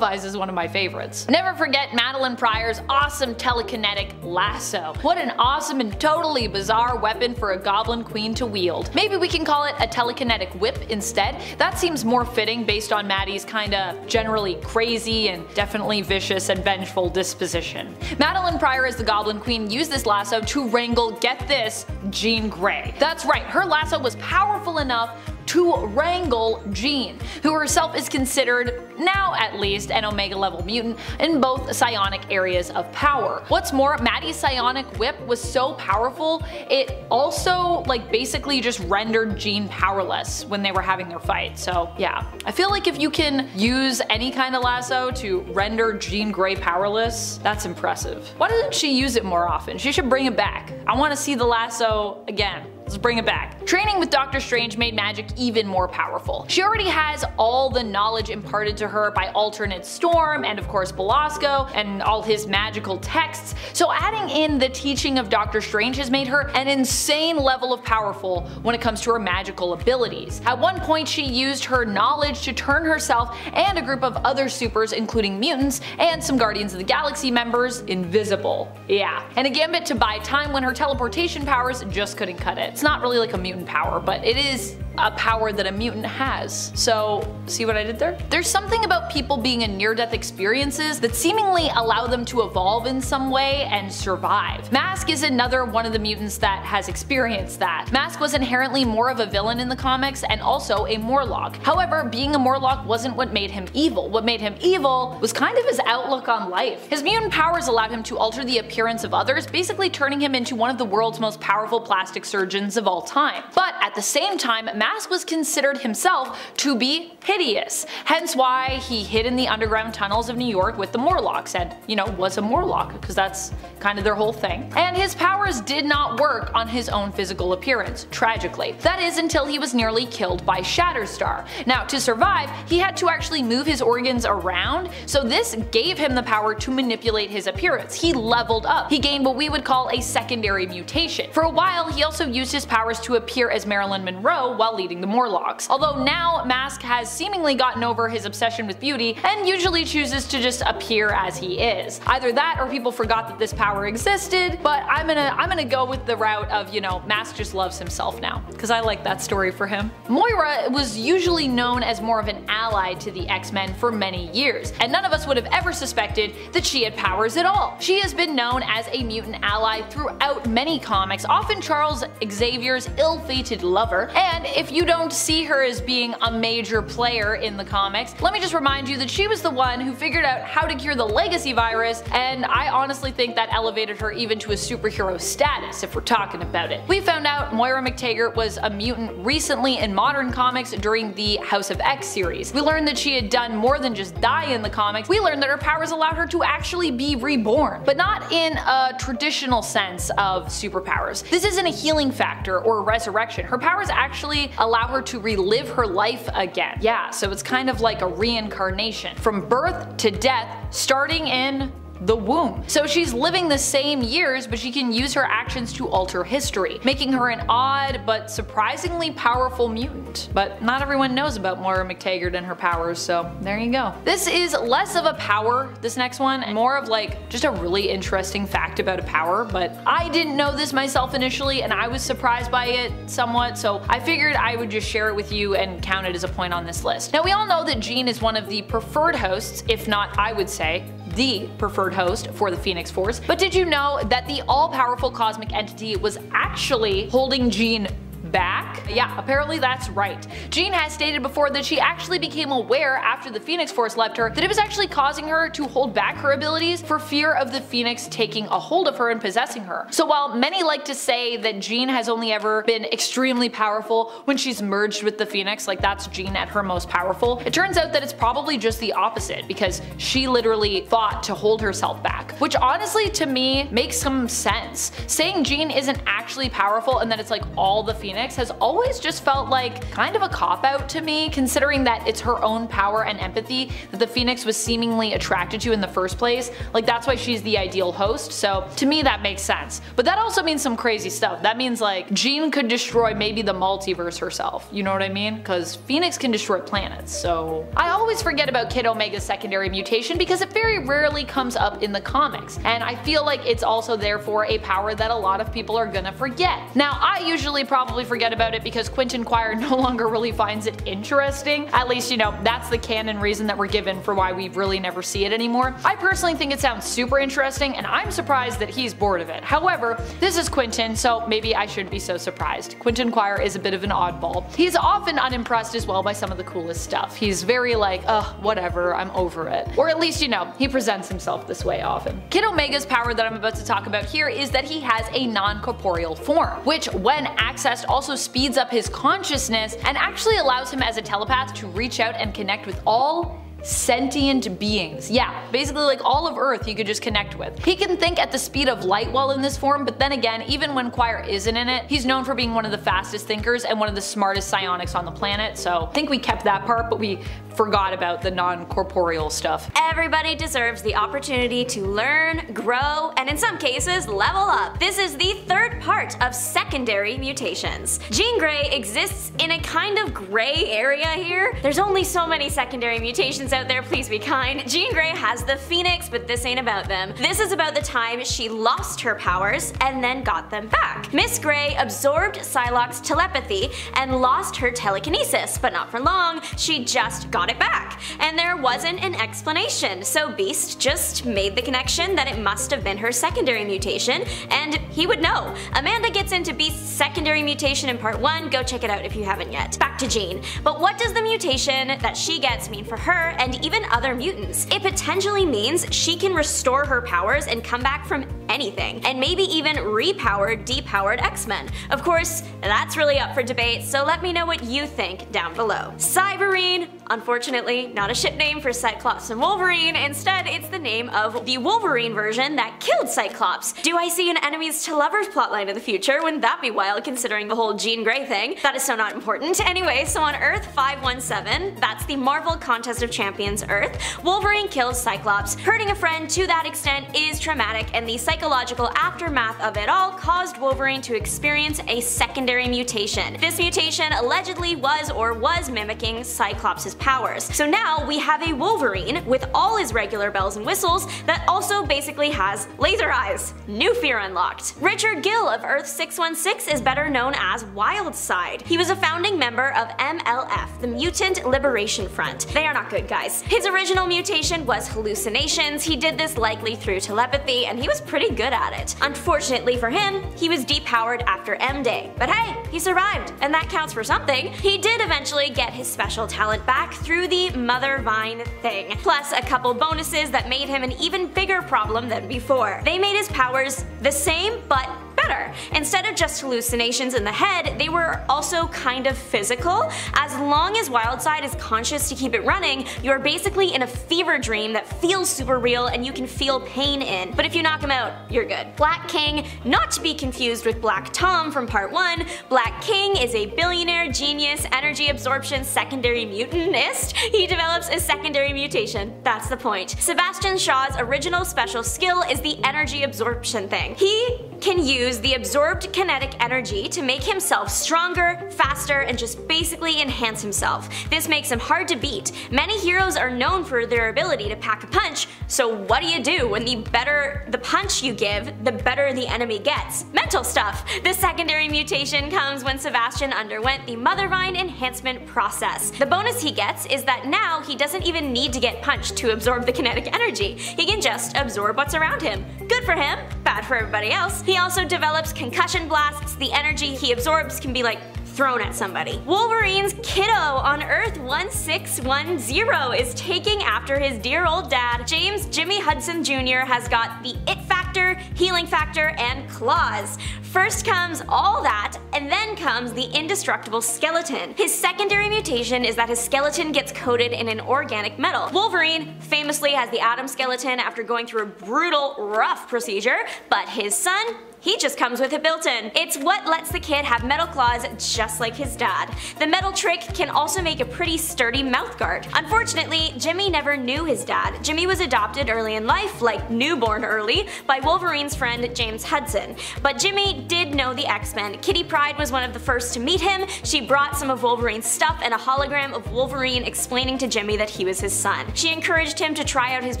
is one of my favorites. Never forget Madeline Pryor's awesome telekinetic lasso. What an awesome and totally bizarre weapon for a Goblin Queen to wield. Maybe we can call it a telekinetic whip instead. That seems more fitting based on Maddie's kinda generally crazy and definitely vicious and vengeful disposition. Madeline Pryor as the Goblin Queen used this lasso to wrangle, get this, Jean Grey. That's right, her lasso was powerful enough to wrangle Jean, who herself is considered, now at least, an Omega level mutant in both psionic areas of power. What's more, Maddie's psionic whip was so powerful, it also basically just rendered Jean powerless when they were having their fight. So yeah, I feel like if you can use any kind of lasso to render Jean Grey powerless, that's impressive. Why doesn't she use it more often? She should bring it back. I want to see the lasso again. Let's bring it back. Training with Doctor Strange made magic even more powerful. She already has all the knowledge imparted to her by Alternate Storm and of course Belasco and all his magical texts, so adding in the teaching of Doctor Strange has made her an insane level of powerful when it comes to her magical abilities. At one point she used her knowledge to turn herself and a group of other supers, including mutants and some Guardians of the Galaxy members, invisible. Yeah, and a gambit to buy time when her teleportation powers just couldn't cut it. It's not really like a mutant power, but it is a power that a mutant has. So, see what I did there? There's something about people being in near-death experiences that seemingly allow them to evolve in some way and survive. Mask is another one of the mutants that has experienced that. Mask was inherently more of a villain in the comics and also a Morlock. However, being a Morlock wasn't what made him evil. What made him evil was kind of his outlook on life. His mutant powers allowed him to alter the appearance of others, basically turning him into one of the world's most powerful plastic surgeons of all time. But at the same time, Mask was considered himself to be hideous, hence why he hid in the underground tunnels of New York with the Morlocks and, you know, was a Morlock, because that's kind of their whole thing. And his powers did not work on his own physical appearance, tragically. That is until he was nearly killed by Shatterstar. Now, to survive, he had to actually move his organs around, so this gave him the power to manipulate his appearance. He leveled up. He gained what we would call a secondary mutation. For a while, he also used his powers to appear as Marilyn Monroe while leading the Morlocks. Although now Mask has seemingly gotten over his obsession with beauty and usually chooses to just appear as he is. Either that or people forgot that this power existed, but I'm gonna go with the route of, you know, Mask just loves himself now, because I like that story for him. Moira was usually known as more of an ally to the X-Men for many years, and none of us would have ever suspected that she had powers at all. She has been known as a mutant ally throughout many comics, often Charles Xavier's ill-fated lover, and if you don't see her as being a major player in the comics, let me just remind you that she was the one who figured out how to cure the legacy virus, and I honestly think that elevated her even to a superhero status if we're talking about it. We found out Moira McTaggart was a mutant recently in modern comics during the House of X series. We learned that she had done more than just die in the comics. We learned that her powers allowed her to actually be reborn, but not in a traditional sense of superpowers. This isn't a healing factor or a resurrection. Her powers actually allow her to relive her life again. Yeah, so it's kind of like a reincarnation. From birth to death, starting in the womb. So she's living the same years, but she can use her actions to alter history, making her an odd but surprisingly powerful mutant. But not everyone knows about Moira McTaggart and her powers, so there you go. This is less of a power, this next one, and more of like just a really interesting fact about a power, but I didn't know this myself initially and I was surprised by it somewhat, so I figured I would just share it with you and count it as a point on this list. Now we all know that Jean is one of the preferred hosts, if not I would say the preferred host for the Phoenix Force, but did you know that the all-powerful cosmic entity was actually holding Jean back? Yeah, apparently that's right. Jean has stated before that she actually became aware after the Phoenix Force left her that it was actually causing her to hold back her abilities for fear of the Phoenix taking a hold of her and possessing her. So while many like to say that Jean has only ever been extremely powerful when she's merged with the Phoenix, like that's Jean at her most powerful, it turns out that it's probably just the opposite because she literally fought to hold herself back. Which honestly to me makes some sense. Saying Jean isn't actually powerful and that it's like all the Phoenix has always just felt like kind of a cop-out to me, considering that it's her own power and empathy that the Phoenix was seemingly attracted to in the first place. Like that's why she's the ideal host, so to me that makes sense. But that also means some crazy stuff. That means like Jean could destroy maybe the multiverse herself, you know what I mean? Because Phoenix can destroy planets, so. I always forget about Kid Omega's secondary mutation because it very rarely comes up in the comics, and I feel like it's also therefore a power that a lot of people are gonna forget. Now I usually probably forget about it because Quentin Quire no longer really finds it interesting. At least, you know, that's the canon reason that we're given for why we really never see it anymore. I personally think it sounds super interesting and I'm surprised that he's bored of it. However, this is Quentin, so maybe I shouldn't be so surprised. Quentin Quire is a bit of an oddball. He's often unimpressed as well by some of the coolest stuff. He's very like, ugh, whatever, I'm over it. Or at least, you know, he presents himself this way often. Kid Omega's power that I'm about to talk about here is that he has a non-corporeal form, which when accessed also speeds up his consciousness and actually allows him as a telepath to reach out and connect with all sentient beings. Yeah, basically like all of Earth he could just connect with. He can think at the speed of light while in this form, but then again, even when Quire isn't in it, he's known for being one of the fastest thinkers and one of the smartest psionics on the planet, so I think we kept that part, but we forgot about the non-corporeal stuff. Everybody deserves the opportunity to learn, grow, and in some cases, level up. This is the third part of secondary mutations. Jean Grey exists in a kind of gray area here. There's only so many secondary mutations out there, please be kind. Jean Grey has the Phoenix, but this ain't about them. This is about the time she lost her powers and then got them back. Miss Grey absorbed Psylocke's telepathy and lost her telekinesis, but not for long, she just got it back. And there wasn't an explanation, so Beast just made the connection that it must have been her secondary mutation, and he would know. Amanda gets into Beast's secondary mutation in part 1, go check it out if you haven't yet. Back to Jean. But what does the mutation that she gets mean for her and even other mutants? It potentially means she can restore her powers and come back from anything, and maybe even repower depowered X-Men. Of course, that's really up for debate, so let me know what you think down below. Cyberine, unfortunately not a ship name for Cyclops and Wolverine, instead it's the name of the Wolverine version that killed Cyclops. Do I see an enemies to lovers plotline in the future? Wouldn't that be wild considering the whole Jean Grey thing? That is so not important. Anyway, so on Earth 517, that's the Marvel Contest of Champions Earth, Wolverine kills Cyclops. Hurting a friend to that extent is traumatic, and the psychological aftermath of it all caused Wolverine to experience a secondary mutation. This mutation allegedly was mimicking Cyclops' powers. So now we have a Wolverine with all his regular bells and whistles that also basically has laser eyes. New fear unlocked. Richard Gill of Earth 616 is better known as Wildside. He was a founding member of MLF, the Mutant Liberation Front. They are not good guys. His original mutation was hallucinations. He did this likely through telepathy, and he was pretty good at it. Unfortunately for him, he was depowered after M-Day. But hey, he survived, and that counts for something. He did eventually get his special talent back through the Mother Vine thing, plus a couple bonuses that made him an even bigger problem than before. They made his powers the same, but better. Instead of just hallucinations in the head, they were also kind of physical. As long as Wildside is conscious to keep it running, you're basically in a fever dream that feels super real and you can feel pain in. But if you knock him out, you're good. Black King, not to be confused with Black Tom from part 1, Black King is a billionaire, genius, energy absorption secondary mutantist. He develops a secondary mutation. That's the point. Sebastian Shaw's original special skill is the energy absorption thing. He can use the absorbed kinetic energy to make himself stronger, faster, and just basically enhance himself. This makes him hard to beat. Many heroes are known for their ability to pack a punch, so what do when the better the punch you give, the better the enemy gets? Mental stuff! The secondary mutation comes when Sebastian underwent the Mothervine enhancement process. The bonus he gets is that now he doesn't even need to get punched to absorb the kinetic energy. He can just absorb what's around him. Good for him, bad for everybody else. He also develops concussion blasts. The energy he absorbs can be like thrown at somebody. Wolverine's kiddo on Earth 1610 is taking after his dear old dad. James Jimmy Hudson Jr. has got the it factor, healing factor, and claws. First comes all that, and then comes the indestructible skeleton. His secondary mutation is that his skeleton gets coated in an organic metal. Wolverine famously has the Atom skeleton after going through a brutal, rough procedure, but his son, he just comes with it built in. It's what lets the kid have metal claws just like his dad. The metal trick can also make a pretty sturdy mouthguard. Unfortunately, Jimmy never knew his dad. Jimmy was adopted early in life, like newborn early, by Wolverine's friend James Hudson. But Jimmy did know the X-Men. Kitty Pryde was one of the first to meet him. She brought some of Wolverine's stuff and a hologram of Wolverine explaining to Jimmy that he was his son. She encouraged him to try out his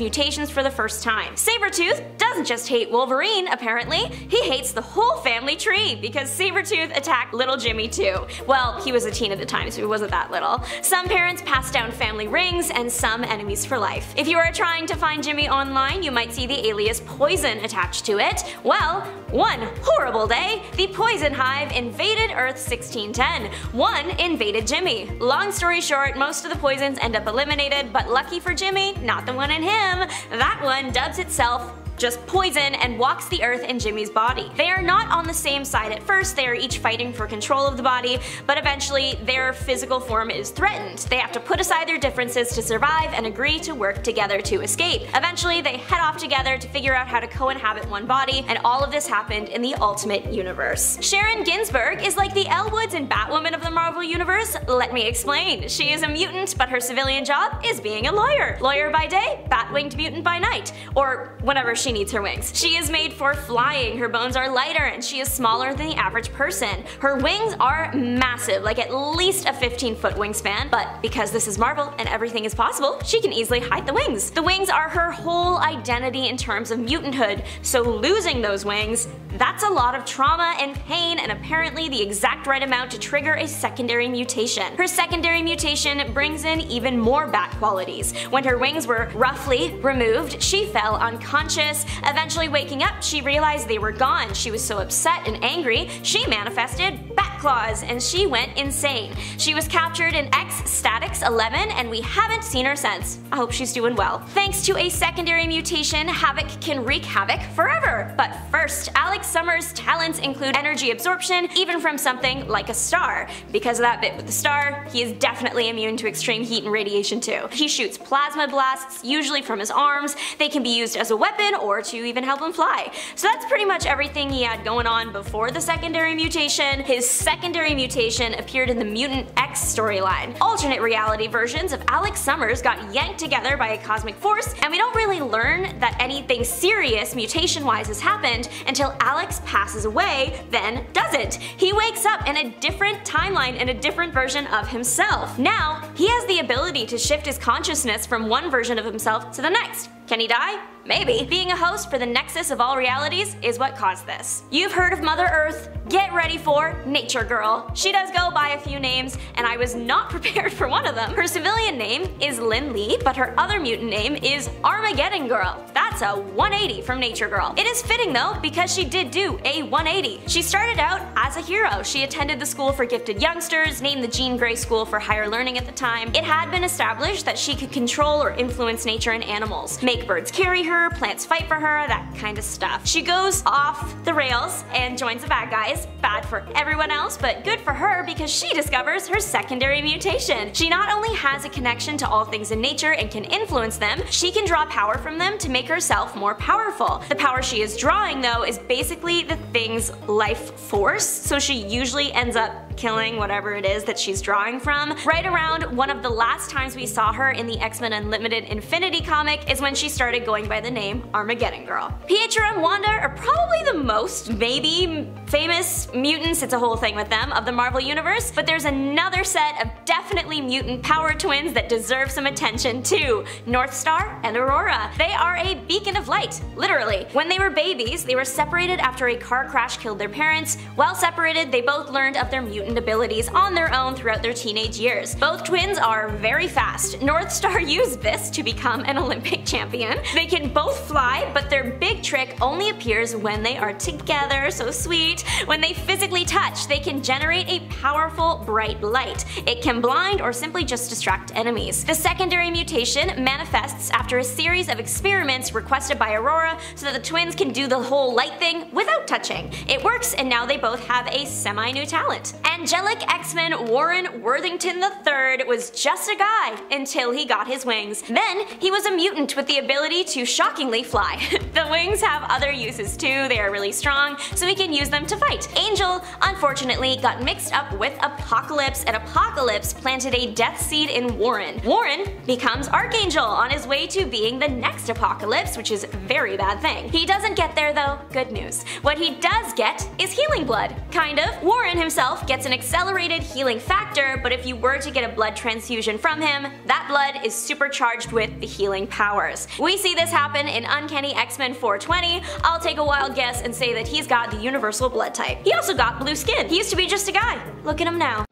mutations for the first time. Sabretooth doesn't just hate Wolverine, apparently. He hates the whole family tree because Sabretooth attacked little Jimmy too. Well, he was a teen at the time, so he wasn't that little. Some parents pass down family rings and some enemies for life. If you are trying to find Jimmy online, you might see the alias Poison attached to it. Well, one horrible day, the Poison Hive invaded Earth 1610. One invaded Jimmy. Long story short, most of the poisons end up eliminated, but lucky for Jimmy, not the one in him. That one dubs itself just Poison and walks the earth in Jimmy's body. They are not on the same side at first, they are each fighting for control of the body, but eventually their physical form is threatened. They have to put aside their differences to survive and agree to work together to escape. Eventually they head off together to figure out how to co-inhabit one body, and all of this happened in the Ultimate Universe. Sharon Ginsburg is like the Elle Woods and Batwoman of the Marvel Universe. Let me explain. She is a mutant, but her civilian job is being a lawyer. Lawyer by day, bat-winged mutant by night. Or whenever she needs her wings. She is made for flying, her bones are lighter, and she is smaller than the average person. Her wings are massive, like at least a 15-foot wingspan, but because this is Marvel and everything is possible, she can easily hide the wings. The wings are her whole identity in terms of mutanthood, so losing those wings, that's a lot of trauma and pain, and apparently the exact right amount to trigger a secondary mutation. Her secondary mutation brings in even more bat qualities. When her wings were roughly removed, she fell unconscious. Eventually waking up, she realized they were gone. She was so upset and angry, she manifested bat claws, and she went insane. She was captured in X-Statix 11, and we haven't seen her since. I hope she's doing well. Thanks to a secondary mutation, Havoc can wreak havoc forever. But first, Alex Summers' talents include energy absorption, even from something like a star. Because of that bit with the star, he is definitely immune to extreme heat and radiation too. He shoots plasma blasts, usually from his arms. They can be used as a weapon or to even help him fly. So that's pretty much everything he had going on before the secondary mutation. His secondary mutation appeared in the Mutant X storyline. Alternate reality versions of Alex Summers got yanked together by a cosmic force, and we don't really learn that anything serious mutation-wise has happened until Alex passes away, then doesn't. He wakes up in a different timeline in a different version of himself. Now, he has the ability to shift his consciousness from one version of himself to the next. Can he die? Maybe. Being a host for the nexus of all realities is what caused this. You've heard of Mother Earth. Get ready for Nature Girl. She does go by a few names, and I was not prepared for one of them. Her civilian name is Lin Lee, but her other mutant name is Armageddon Girl. That's a 180 from Nature Girl. It is fitting though, because she did do a 180. She started out as a hero. She attended the School for Gifted Youngsters, named the Jean Grey School for Higher Learning at the time, time, it had been established that she could control or influence nature and animals. Make birds carry her, plants fight for her, that kind of stuff. She goes off the rails and joins the bad guys. Bad for everyone else, but good for her because she discovers her secondary mutation. She not only has a connection to all things in nature and can influence them, she can draw power from them to make herself more powerful. The power she is drawing, though, is basically the thing's life force, so she usually ends up killing whatever it is that she's drawing from. Right around one of the last times we saw her in the X-Men Unlimited Infinity comic is when she started going by the name Armageddon Girl. Pietro and Wanda are probably the most, maybe, famous mutants, it's a whole thing with them, of the Marvel Universe, but there's another set of definitely mutant power twins that deserve some attention too. Northstar and Aurora. They are a beacon of light, literally. When they were babies, they were separated after a car crash killed their parents. While separated, they both learned of their mutant abilities on their own throughout their teenage years. Both twins are very fast. Northstar used this to become an Olympic champion. They can both fly, but their big trick only appears when they are together, so sweet. When they physically touch, they can generate a powerful, bright light. It can blind or simply just distract enemies. The secondary mutation manifests after a series of experiments requested by Aurora so that the twins can do the whole light thing without touching. It works, and now they both have a semi-new talent. Angelic X-Men Warren Worthington III was just a guy until he got his wings. Then he was a mutant with the ability to shockingly fly. The wings have other uses too, they are really strong, so he can use them to fight. Angel, unfortunately, got mixed up with Apocalypse, and Apocalypse planted a death seed in Warren. Warren becomes Archangel on his way to being the next Apocalypse, which is a very bad thing. He doesn't get there though, good news. What he does get is healing blood. Kind of. Warren himself gets an accelerated healing factor, but if you were to get a blood transfusion from him, that blood is supercharged with the healing powers. We see this happen in Uncanny X-Men 420. I'll take a wild guess and say that he's got the universal blood type. He also got blue skin. He used to be just a guy. Look at him now.